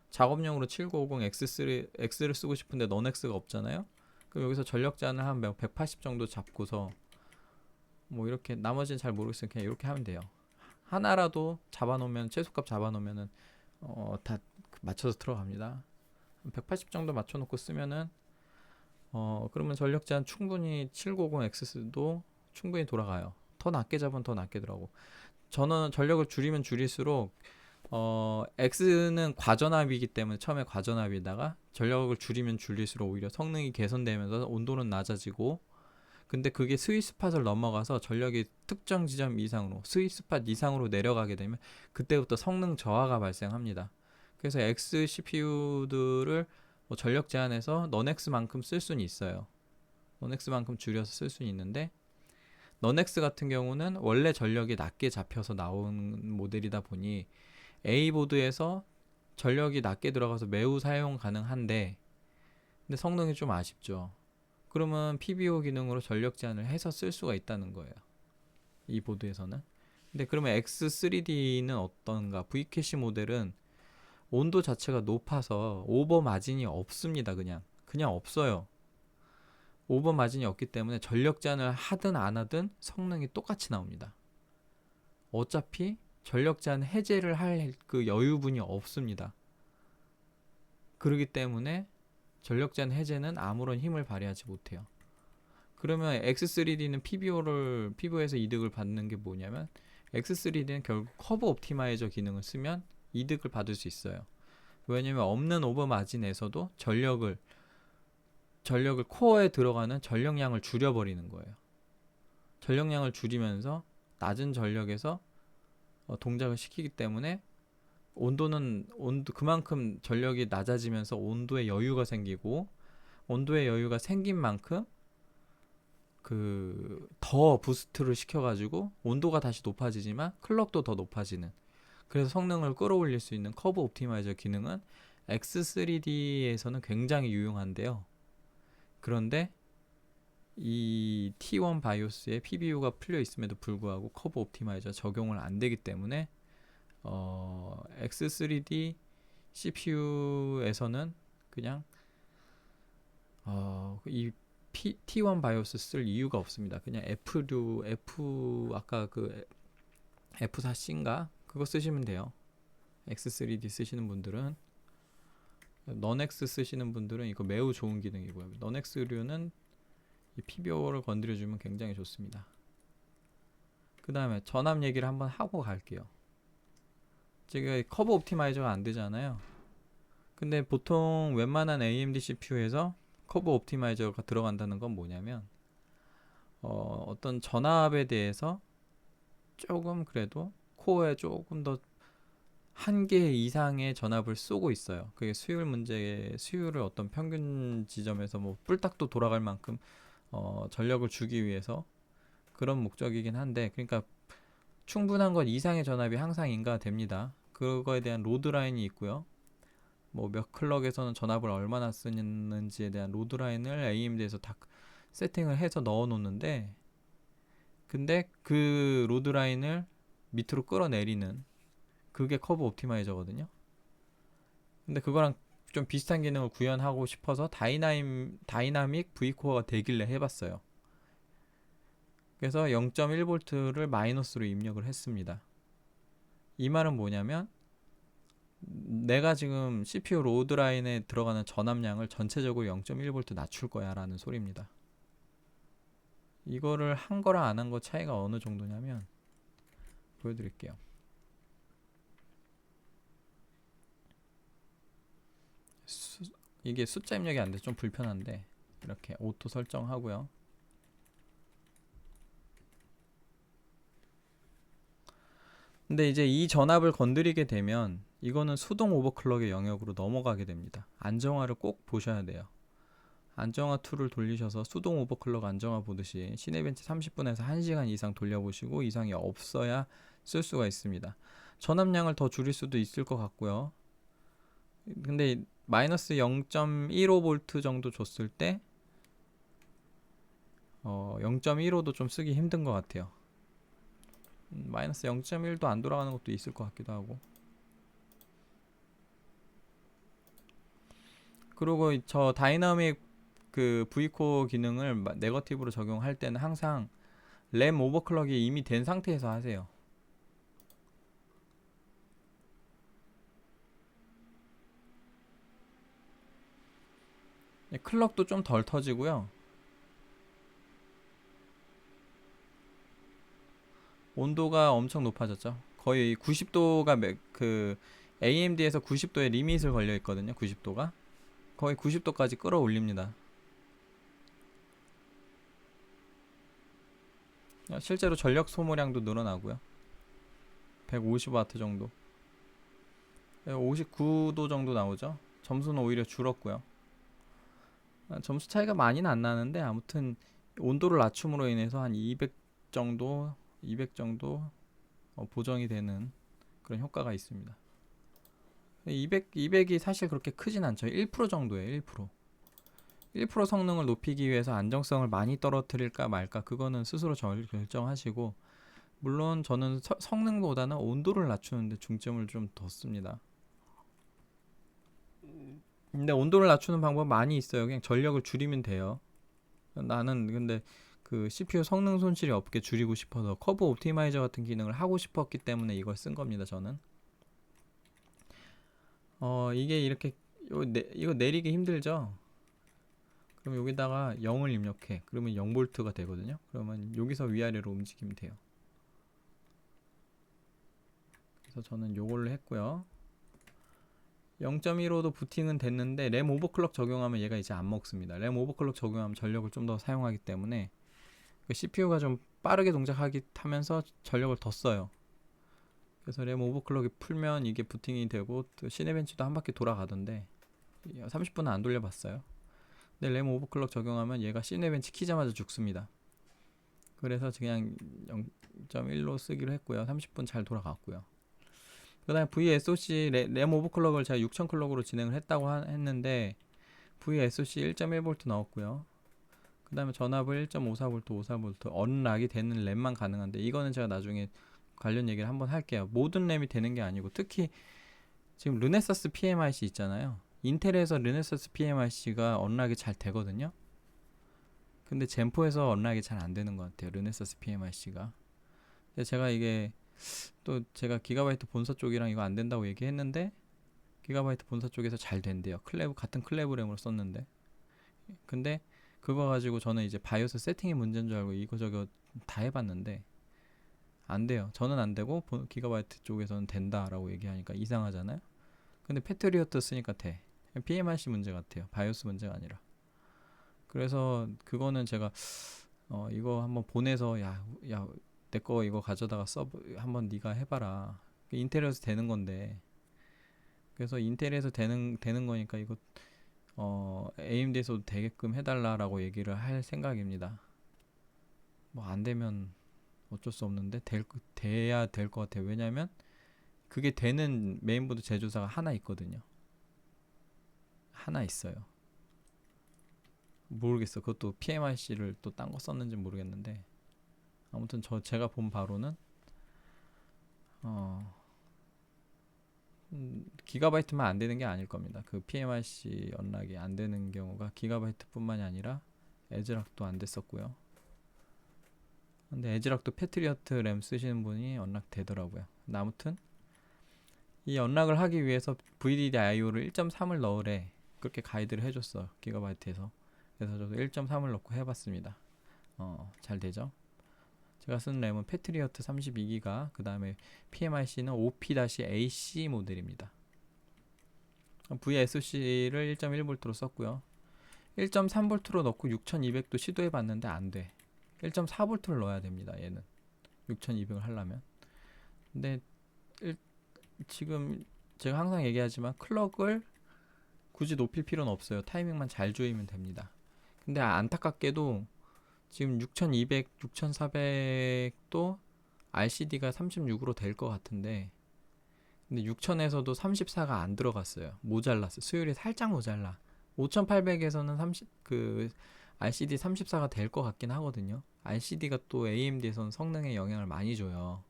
작업용으로 7950 X를 쓰고 싶은데 넌X가 없잖아요. 그럼 여기서 전력 제한을 한 180 정도 잡고서 뭐 이렇게 나머지는 잘 모르겠어요. 그냥 이렇게 하면 돼요. 하나라도 잡아놓으면 최소값 잡아놓으면은 다 맞춰서 들어갑니다. 180 정도 맞춰놓고 쓰면은 그러면 전력 제한 충분히 7950X도 충분히 돌아가요. 더 낮게 잡으면 더 낮게 들어가고. 저는 전력을 줄이면 줄일수록 X는 과전압이기 때문에 처음에 과전압이다가 전력을 줄이면 줄일수록 오히려 성능이 개선되면서 온도는 낮아지고, 근데 그게 스위스팟을 넘어가서 전력이 특정 지점 이상으로 스위스팟 이상으로 내려가게 되면 그때부터 성능 저하가 발생합니다. 그래서 X CPU들을 뭐 전력 제한해서 넌X만큼 쓸 수는 있어요. 넌X만큼 줄여서 쓸 수는 있는데 넌X 같은 경우는 원래 전력이 낮게 잡혀서 나온 모델이다 보니 A 보드에서 전력이 낮게 들어가서 매우 사용 가능한데 근데 성능이 좀 아쉽죠. 그러면 PBO 기능으로 전력 제한을 해서 쓸 수가 있다는 거예요. 이 보드에서는. 근데 그러면 X3D는 어떤가? V캐시 모델은 온도 자체가 높아서 오버 마진이 없습니다. 그냥 없어요. 오버 마진이 없기 때문에 전력 제한을 하든 안 하든 성능이 똑같이 나옵니다. 어차피 전력 제한 해제를 할 그 여유분이 없습니다. 그렇기 때문에 전력 제한 해제는 아무런 힘을 발휘하지 못해요. 그러면 X3D는 PBO에서 이득을 받는 게 뭐냐면 X3D는 결국 커브 옵티마이저 기능을 쓰면 이득을 받을 수 있어요. 왜냐면 없는 오버 마진에서도 전력을 코어에 들어가는 전력량을 줄여버리는 거예요. 전력량을 줄이면서 낮은 전력에서 동작을 시키기 때문에 온도 그만큼 전력이 낮아지면서 온도에 여유가 생기고, 온도에 여유가 생긴 만큼 더 부스트를 시켜가지고 온도가 다시 높아지지만 클럭도 더 높아지는, 그래서 성능을 끌어올릴 수 있는 커브 옵티마이저 기능은 X3D에서는 굉장히 유용한데요. 그런데 이 T1 바이오스에 PBU가 풀려 있음에도 불구하고 커브 옵티마이저 적용을 안 되기 때문에 X3D CPU에서는 그냥 이 T1 바이오스 쓸 이유가 없습니다. 그냥 아까 그 F4C인가 그거 쓰시면 돼요. X3D 쓰시는 분들은. 넌X 쓰시는 분들은 이거 매우 좋은 기능이고요. 넌X류는 이 PBO를 건드려주면 굉장히 좋습니다. 그 다음에 전압 얘기를 한번 하고 갈게요. 제가 커브 옵티마이저가 안 되잖아요. 근데 보통 웬만한 AMD CPU에서 커브 옵티마이저가 들어간다는 건 뭐냐면 어떤 전압에 대해서 조금 그래도 코어에 조금 더 한 개 이상의 전압을 쏘고 있어요. 그게 수율을 어떤 평균 지점에서 뭐 뿔딱도 돌아갈 만큼 전력을 주기 위해서 그런 목적이긴 한데, 그러니까 충분한 것 이상의 전압이 항상 인가됩니다. 그거에 대한 로드 라인이 있고요. 뭐 몇 클럭에서는 전압을 얼마나 쓰는지에 대한 로드 라인을 AMD에서 다 세팅을 해서 넣어 놓는데, 근데 그 로드 라인을 밑으로 끌어내리는 그게 커브 옵티마이저거든요. 근데 그거랑 좀 비슷한 기능을 구현하고 싶어서 다이나믹 V코어가 되길래 해봤어요. 그래서 0.1V를 마이너스로 입력을 했습니다. 이 말은 뭐냐면 내가 지금 CPU 로드 라인에 들어가는 전압량을 전체적으로 0.1V 낮출 거야 라는 소리입니다. 이거를 한 거랑 안 한 거 차이가 어느 정도냐면 보여드릴게요. 이게 숫자 입력이 안 돼 좀 불편한데 이렇게 오토 설정하고요. 근데 이제 이 전압을 건드리게 되면 이거는 수동 오버클럭의 영역으로 넘어가게 됩니다. 안정화를 꼭 보셔야 돼요. 안정화 툴을 돌리셔서 수동 오버클럭 안정화 보듯이 시네벤치 30분에서 1시간 이상 돌려보시고 이상이 없어야 쓸 수가 있습니다. 전압량을 더 줄일 수도 있을 것 같고요. 근데 마이너스 0.15V 정도 줬을 때 0.15도 좀 쓰기 힘든 것 같아요. 마이너스 0.1도 안 돌아가는 것도 있을 것 같기도 하고. 그리고 저 다이나믹 그 V코어 기능을 네거티브로 적용할 때는 항상 램 오버클럭이 이미 된 상태에서 하세요. 클럭도 좀 덜 터지고요. 온도가 엄청 높아졌죠. 거의 90도가 그 AMD에서 90도에 리밋을 걸려 있거든요. 90도가 거의 90도까지 끌어올립니다. 실제로 전력 소모량도 늘어나고요. 150W 정도. 59도 정도 나오죠. 점수는 오히려 줄었고요. 점수 차이가 많이는 안 나는데 아무튼 온도를 낮춤으로 인해서 한 200 정도, 200 정도 보정이 되는 그런 효과가 있습니다. 200이 사실 그렇게 크진 않죠. 1% 정도예요. 1%. 1% 성능을 높이기 위해서 안정성을 많이 떨어뜨릴까 말까 그거는 스스로 결정하시고, 물론 저는 성능보다는 온도를 낮추는데 중점을 좀 뒀습니다. 근데 온도를 낮추는 방법 많이 있어요. 그냥 전력을 줄이면 돼요. 나는 근데 그 CPU 성능 손실이 없게 줄이고 싶어서 커브 옵티마이저 같은 기능을 하고 싶었기 때문에 이걸 쓴 겁니다. 저는 이게 이렇게 이거 내리기 힘들죠. 그럼 여기다가 0을 입력해. 그러면 0V가 되거든요. 그러면 여기서 위아래로 움직이면 돼요. 그래서 저는 요걸로 했고요. 0.15도 부팅은 됐는데 램 오버클럭 적용하면 얘가 이제 안 먹습니다. 램 오버클럭 적용하면 전력을 좀 더 사용하기 때문에 CPU가 좀 빠르게 하면서 전력을 더 써요. 그래서 램 오버클럭이 풀면 이게 부팅이 되고 또 시네벤치도 한 바퀴 돌아가던데 30분은 안 돌려봤어요. 근데 램 오버클럭 적용하면 얘가 시네벤치 키자마자 죽습니다. 그래서 그냥 0.1로 쓰기로 했고요. 30분 잘 돌아갔고요. 그 다음에 VSOC 램 오버클럭을 제가 6000 클럭으로 진행을 했는데 VSOC 1.1V 넣었고요. 그 다음에 전압을 1.54V, 54V 언락이 되는 램만 가능한데 이거는 제가 나중에 관련 얘기를 한번 할게요. 모든 램이 되는 게 아니고 특히 지금 르네사스 PMIC 있잖아요. 인텔에서 르네사스 PMIC가 언락이 잘 되거든요. 근데 젠포에서 언락이 잘 안 되는 것 같아요. 르네사스 PMIC가. 제가 이게 또 제가 기가바이트 본사 쪽이랑 이거 안 된다고 얘기했는데 기가바이트 본사 쪽에서 잘 된대요. 같은 클래브 램으로 썼는데. 근데 그거 가지고 저는 이제 바이오스 세팅이 문제인 줄 알고 이거저거 다 해봤는데 안 돼요. 저는 안 되고 기가바이트 쪽에서는 된다라고 얘기하니까 이상하잖아요. 근데 패트리어트 쓰니까 돼. PMIC 문제 같아요. 바이오스 문제가 아니라. 그래서 그거는 제가 이거 한번 보내서 야 내 거 이거 가져다가 한번 네가 해봐라. 인텔에서 되는 건데. 그래서 인텔에서 되는 거니까 이거 AMD에서도 되게끔 해달라라고 얘기를 할 생각입니다. 뭐 안 되면 어쩔 수 없는데 돼야 될 것 같아요. 왜냐면 그게 되는 메인보드 제조사가 하나 있거든요. 하나 있어요. 모르겠어. 그것도 PMIC를 또 딴 거 썼는지 모르겠는데 아무튼 제가 본 바로는 기가바이트만 안 되는 게 아닐 겁니다. 그 PMIC 언락이 안 되는 경우가 기가바이트뿐만이 아니라 에즈락도 안 됐었고요. 근데 에즈락도 패트리어트 램 쓰시는 분이 언락 되더라고요. 근데 아무튼 이 언락을 하기 위해서 VDDIO를 1.3을 넣으래. 그렇게 가이드를 해줬어. 기가바이트에서. 그래서 저도 1.3을 넣고 해봤습니다. 잘 되죠? 제가 쓴 램은 패트리어트 32기가, 그 다음에 PMIC는 OP-AC 모델입니다. VSOC를 1.1V로 썼고요. 1.3V로 넣고 6200도 시도해 봤는데 안 돼. 1.4V를 넣어야 됩니다. 얘는 6200을 하려면. 근데 지금 제가 항상 얘기하지만 클럭을 굳이 높일 필요는 없어요. 타이밍만 잘 조이면 됩니다. 근데 안타깝게도 지금 6200, 6400도 RCD가 36으로 될 것 같은데, 근데 6000에서도 34가 안 들어갔어요. 모자랐어요. 수율이 살짝 모자라. 5800에서는 RCD 34가 될 것 같긴 하거든요. RCD가 또 AMD에서는 성능에 영향을 많이 줘요.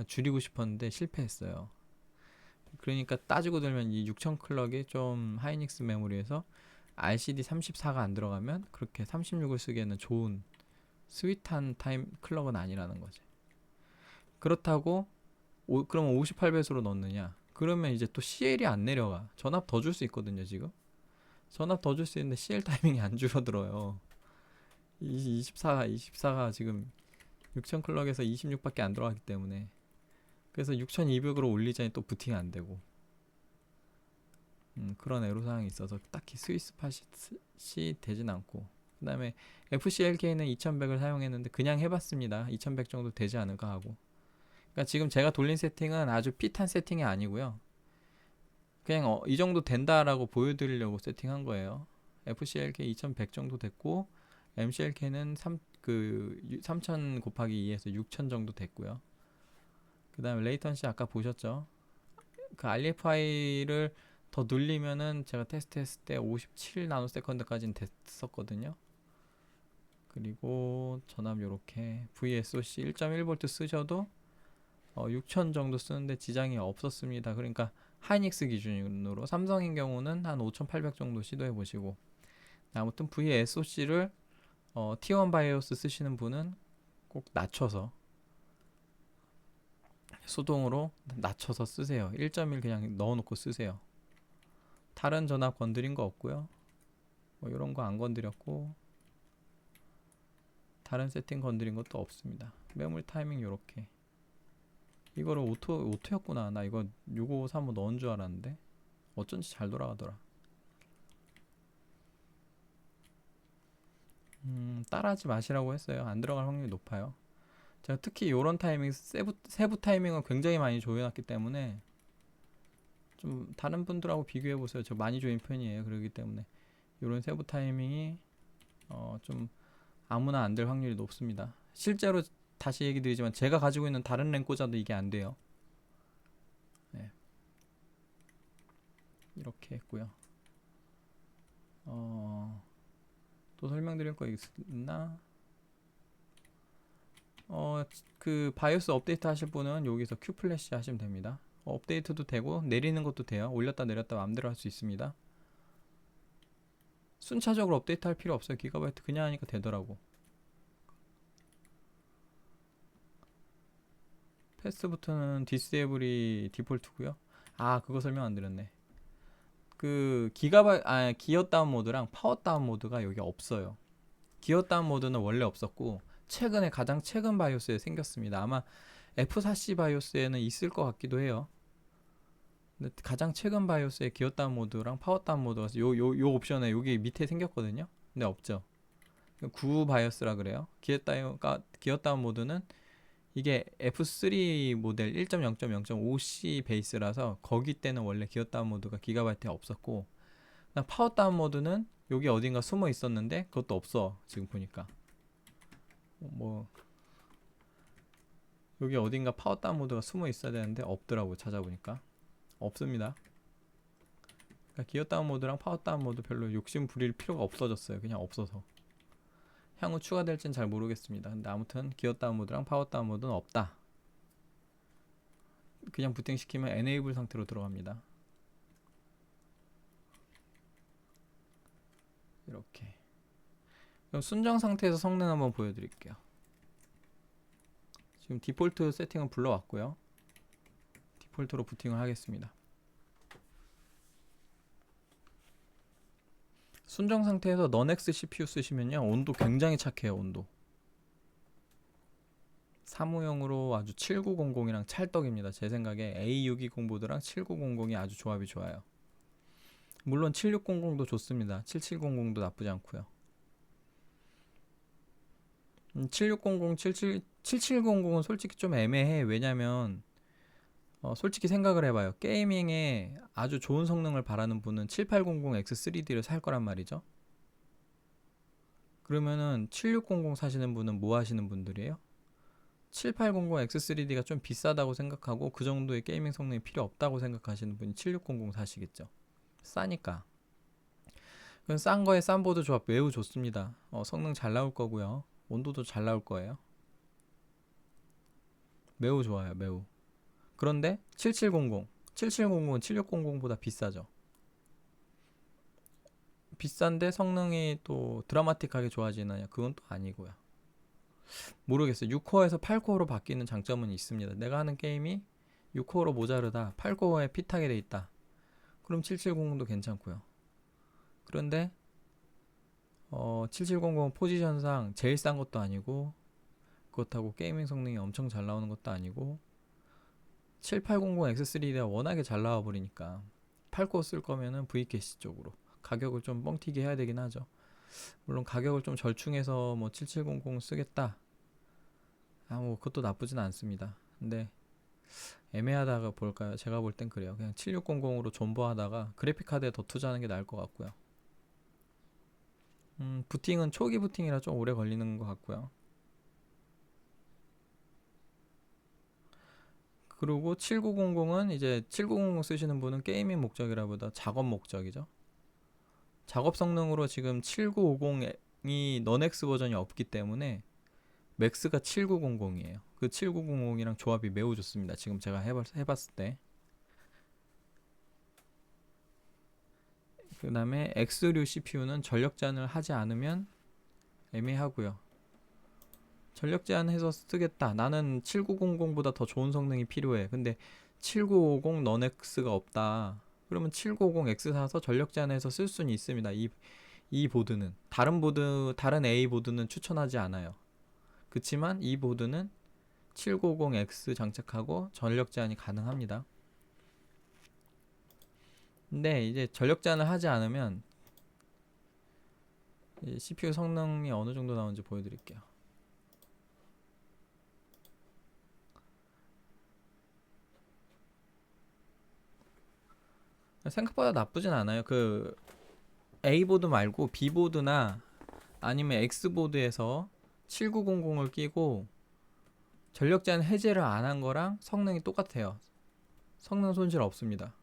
줄이고 싶었는데 실패했어요. 그러니까 따지고 들면 이 6000 클럭이 좀 하이닉스 메모리에서 RCD 34가 안 들어가면 그렇게 36을 쓰기에는 좋은 스윗한 타임 클럭은 아니라는 거지. 그렇다고 그러면 58배수로 넣느냐? 그러면 이제 또 CL이 안 내려가. 전압 더 줄 수 있거든요, 지금. 전압 더 줄 수 있는데 CL 타이밍이 안 줄어들어요. 24가 지금 6000 클럭에서 26밖에 안 들어가기 때문에. 그래서 6200으로 올리자니 또 부팅이 안 되고. 그런 애로사항이 있어서 딱히 스위스팟이 되진 않고. 그 다음에 FCLK는 2100을 사용했는데 그냥 해봤습니다. 2100 정도 되지 않을까 하고. 그러니까 지금 제가 돌린 세팅은 아주 핏한 세팅이 아니고요. 그냥 이 정도 된다라고 보여드리려고 세팅한 거예요. FCLK 2100 정도 됐고 MCLK는 3000 곱하기 2에서 6000 정도 됐고요. 그 다음에 레이턴시 아까 보셨죠? 그 RFI를 더 늘리면은 제가 테스트했을 때 57 나노세컨드까지는 됐었거든요. 그리고 전압 요렇게 VSOC 1.1V 쓰셔도 6000 정도 쓰는데 지장이 없었습니다. 그러니까 하이닉스 기준으로 삼성인 경우는 한 5800 정도 시도해 보시고, 아무튼 VSOC를 T1 바이오스 쓰시는 분은 꼭 낮춰서 수동으로 낮춰서 쓰세요. 1.1 그냥 넣어놓고 쓰세요. 다른 전압 건드린 거 없고요. 뭐 이런 거 안 건드렸고 다른 세팅 건드린 것도 없습니다. 메모리 타이밍 요렇게. 이거를 오토였구나. 나 이거 6535 넣은 줄 알았는데 어쩐지 잘 돌아가더라. 따라하지 마시라고 했어요. 안 들어갈 확률이 높아요. 제가 특히 요런 타이밍 세부 타이밍을 굉장히 많이 조여놨기 때문에 좀 다른 분들하고 비교해 보세요. 저 많이 조인 편이에요. 그렇기 때문에 요런 세부 타이밍이 좀 아무나 안 될 확률이 높습니다. 실제로 다시 얘기 드리지만 제가 가지고 있는 다른 램 꽂아도 이게 안 돼요. 네. 이렇게 했고요. 또 설명드릴 거 있나? 그 바이오스 업데이트 하실 분은 여기서 Q 플래시 하시면 됩니다. 업데이트도 되고 내리는 것도 돼요. 올렸다 내렸다 마음대로 할 수 있습니다. 순차적으로 업데이트 할 필요 없어요. 기가바이트 그냥 하니까 되더라고. 패스트부터는 디세이블이 디폴트고요. 그거 설명 안 드렸네. 그 기어 다운 모드랑 파워 다운 모드가 여기 없어요. 기어 다운 모드는 원래 없었고 최근에 가장 최근 바이오스에 생겼습니다. 아마 F4C 바이오스에는 있을 것 같기도 해요. 근데 가장 최근 바이오스에 기어 다운 모드랑 파워 다운 모드가 요 옵션에 여기 밑에 생겼거든요. 근데 없죠. 구 바이오스라 그래요. 기어 다운 모드는 이게 F3 모델 1.0.0.5C 베이스라서 거기 때는 원래 기어 다운 모드가 기가바이트에 없었고, 파워 다운 모드는 여기 어딘가 숨어 있었는데 그것도 없어. 지금 보니까 뭐 여기 어딘가 파워 다운 모드가 숨어 있어야 되는데 없더라고. 찾아보니까 없습니다. 그러니까 기어 다운 모드랑 파워 다운 모드 별로 욕심 부릴 필요가 없어졌어요. 그냥 없어서. 향후 추가될지는 잘 모르겠습니다. 근데 아무튼 기어 다운 모드랑 파워 다운 모드는 없다. 그냥 부팅시키면 enable 상태로 들어갑니다. 이렇게. 그럼 순정 상태에서 성능 한번 보여드릴게요. 지금 디폴트 세팅은 불러왔고요. 디폴트로 부팅을 하겠습니다. 순정 상태에서 넌X CPU 쓰시면요 온도 굉장히 착해요. 온도 사무용으로 아주 7900이랑 찰떡입니다. 제 생각에 A620 보드랑 7900이 아주 조합이 좋아요. 물론 7600도 좋습니다. 7700도 나쁘지 않고요. 7600, 7700은 솔직히 좀 애매해. 왜냐면 솔직히 생각을 해봐요. 게이밍에 아주 좋은 성능을 바라는 분은 7800X3D를 살 거란 말이죠. 그러면은 7600 사시는 분은 뭐 하시는 분들이에요? 7800X3D가 좀 비싸다고 생각하고 그 정도의 게이밍 성능이 필요 없다고 생각하시는 분이 7600 사시겠죠. 싸니까. 그럼 싼 거에 싼 보드 조합 매우 좋습니다. 성능 잘 나올 거고요. 온도도 잘 나올 거예요. 매우 좋아요. 매우. 그런데 7700, 7700은 7600보다 비싸죠. 비싼데 성능이 또 드라마틱하게 좋아지느냐? 그건 또 아니고요. 모르겠어요. 6코어에서 8코어로 바뀌는 장점은 있습니다. 내가 하는 게임이 6코어로 모자르다. 8코어에 핏하게 돼 있다. 그럼 7700도 괜찮고요. 그런데 7700 포지션상 제일 싼 것도 아니고 그렇다고 게이밍 성능이 엄청 잘 나오는 것도 아니고 7800X3가 워낙에 잘 나와 버리니까 8코어 쓸 거면은 V캐시 쪽으로 가격을 좀 뻥튀기 해야 되긴 하죠. 물론 가격을 좀 절충해서 뭐 7700 쓰겠다. 뭐 그것도 나쁘진 않습니다. 근데 애매하다가 볼까요? 제가 볼 땐 그래요. 그냥 7600으로 존버하다가 그래픽 카드에 더 투자하는 게 나을 것 같고요. 부팅은 초기 부팅이라 좀 오래 걸리는 것 같고요. 그리고 7900은 이제 7900 쓰시는 분은 게이밍 목적이라보다 작업 목적이죠. 작업 성능으로 지금 7950이 넌엑스 버전이 없기 때문에 맥스가 7900이에요. 그 7900이랑 조합이 매우 좋습니다. 지금 제가 해봤을 때. 그 다음에 X류 CPU는 전력 제한을 하지 않으면 애매하고요. 전력 제한해서 쓰겠다. 나는 7900보다 더 좋은 성능이 필요해. 근데 7950 넌엑스가 없다. 그러면 7950X 사서 전력 제한해서 쓸 수는 있습니다. 이 보드는 다른 A 보드는 추천하지 않아요. 그치만 이 보드는 790X 장착하고 전력 제한이 가능합니다. 근데 이제 전력 제한을 하지 않으면 CPU 성능이 어느 정도 나오는지 보여드릴게요. 생각보다 나쁘진 않아요. 그 A 보드 말고 B 보드나 아니면 X 보드에서 7900을 끼고 전력 제한 해제를 안 한 거랑 성능이 똑같아요. 성능 손실 없습니다.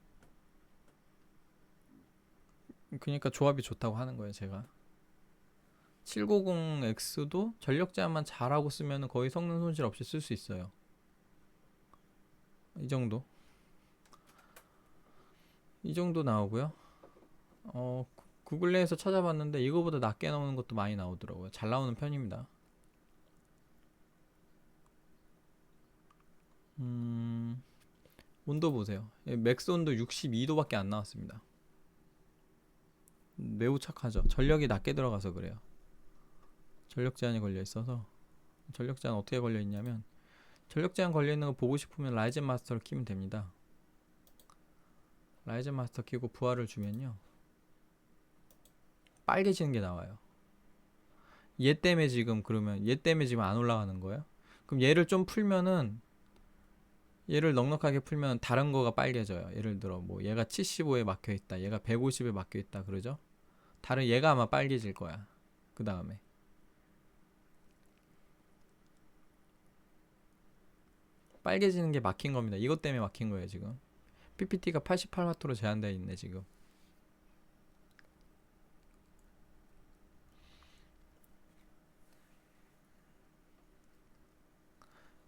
그러니까 조합이 좋다고 하는 거예요, 제가. 790X도 전력 제한만 잘하고 쓰면 거의 성능 손실 없이 쓸 수 있어요. 이 정도. 이 정도 나오고요. 구글 내에서 찾아봤는데 이거보다 낮게 나오는 것도 많이 나오더라고요. 잘 나오는 편입니다. 온도 보세요. 맥스 온도 62도밖에 안 나왔습니다. 매우 착하죠. 전력이 낮게 들어가서 그래요. 전력 제한이 걸려 있어서. 전력 제한 어떻게 걸려 있냐면 전력 제한 걸려 있는 거 보고 싶으면 라이젠 마스터를 키면 됩니다. 라이젠 마스터 키고 부하를 주면요, 빨개지는 게 나와요. 얘 때문에 지금 안 올라가는 거예요. 그럼 얘를 좀 풀면은, 얘를 넉넉하게 풀면 다른 거가 빨개져요. 예를 들어 뭐 얘가 75에 막혀 있다, 얘가 150에 막혀 있다 그러죠. 다른 얘가 아마 빨개질 거야. 그 다음에 빨개지는 게 막힌 겁니다. 이것 때문에 막힌 거예요 지금. PPT가 88W로 제한되어 있네 지금.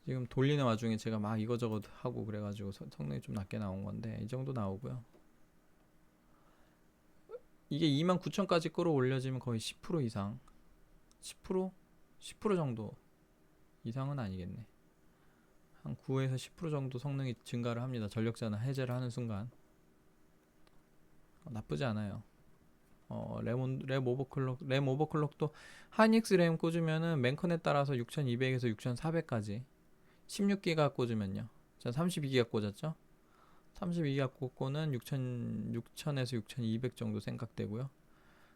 지금 돌리는 와중에 제가 막 이거저거 하고 그래가지고 성능이 좀 낮게 나온 건데 이 정도 나오고요. 이게 29,000까지 끌어올려지면 거의 10% 이상, 10%? 10% 정도 이상은 아니겠네. 한 9에서 10% 정도 성능이 증가를 합니다. 전력 제한 해제를 하는 순간. 나쁘지 않아요. 램 오버클럭도 하이닉스 램 꽂으면은 맨컨에 따라서 6200에서 6400까지, 16기가 꽂으면요. 전 32기가 꽂았죠. 32기가 꽂고는 6000에서 6200 정도 생각되고요.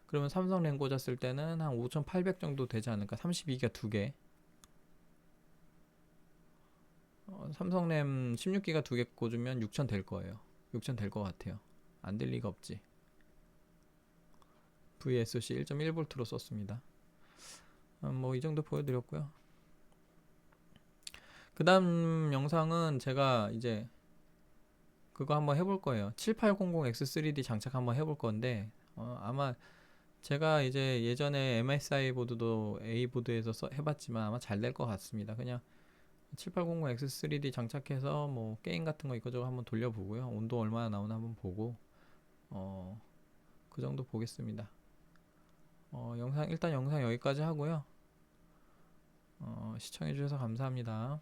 그러면 삼성 램 꽂았을 때는 한 5800 정도 되지 않을까. 32기가 두개, 삼성 램 16기가 두 개 꽂으면 6000 될 거예요. 6000 될 것 같아요. 안 될 리가 없지. VSC 1.1V로 썼습니다. 뭐 이 정도 보여드렸고요. 그 다음 영상은 제가 이제 그거 한번 해볼 거예요. 7800X3D 장착 한번 해볼 건데, 아마 제가 이제 예전에 MSI 보드도 A 보드에서 해봤지만 아마 잘 될 것 같습니다. 그냥 7800X3D 장착해서 뭐 게임 같은 거 이거저거 한번 돌려보고요. 온도 얼마나 나오나 한번 보고, 그 정도 보겠습니다. 일단 영상 여기까지 하고요. 시청해주셔서 감사합니다.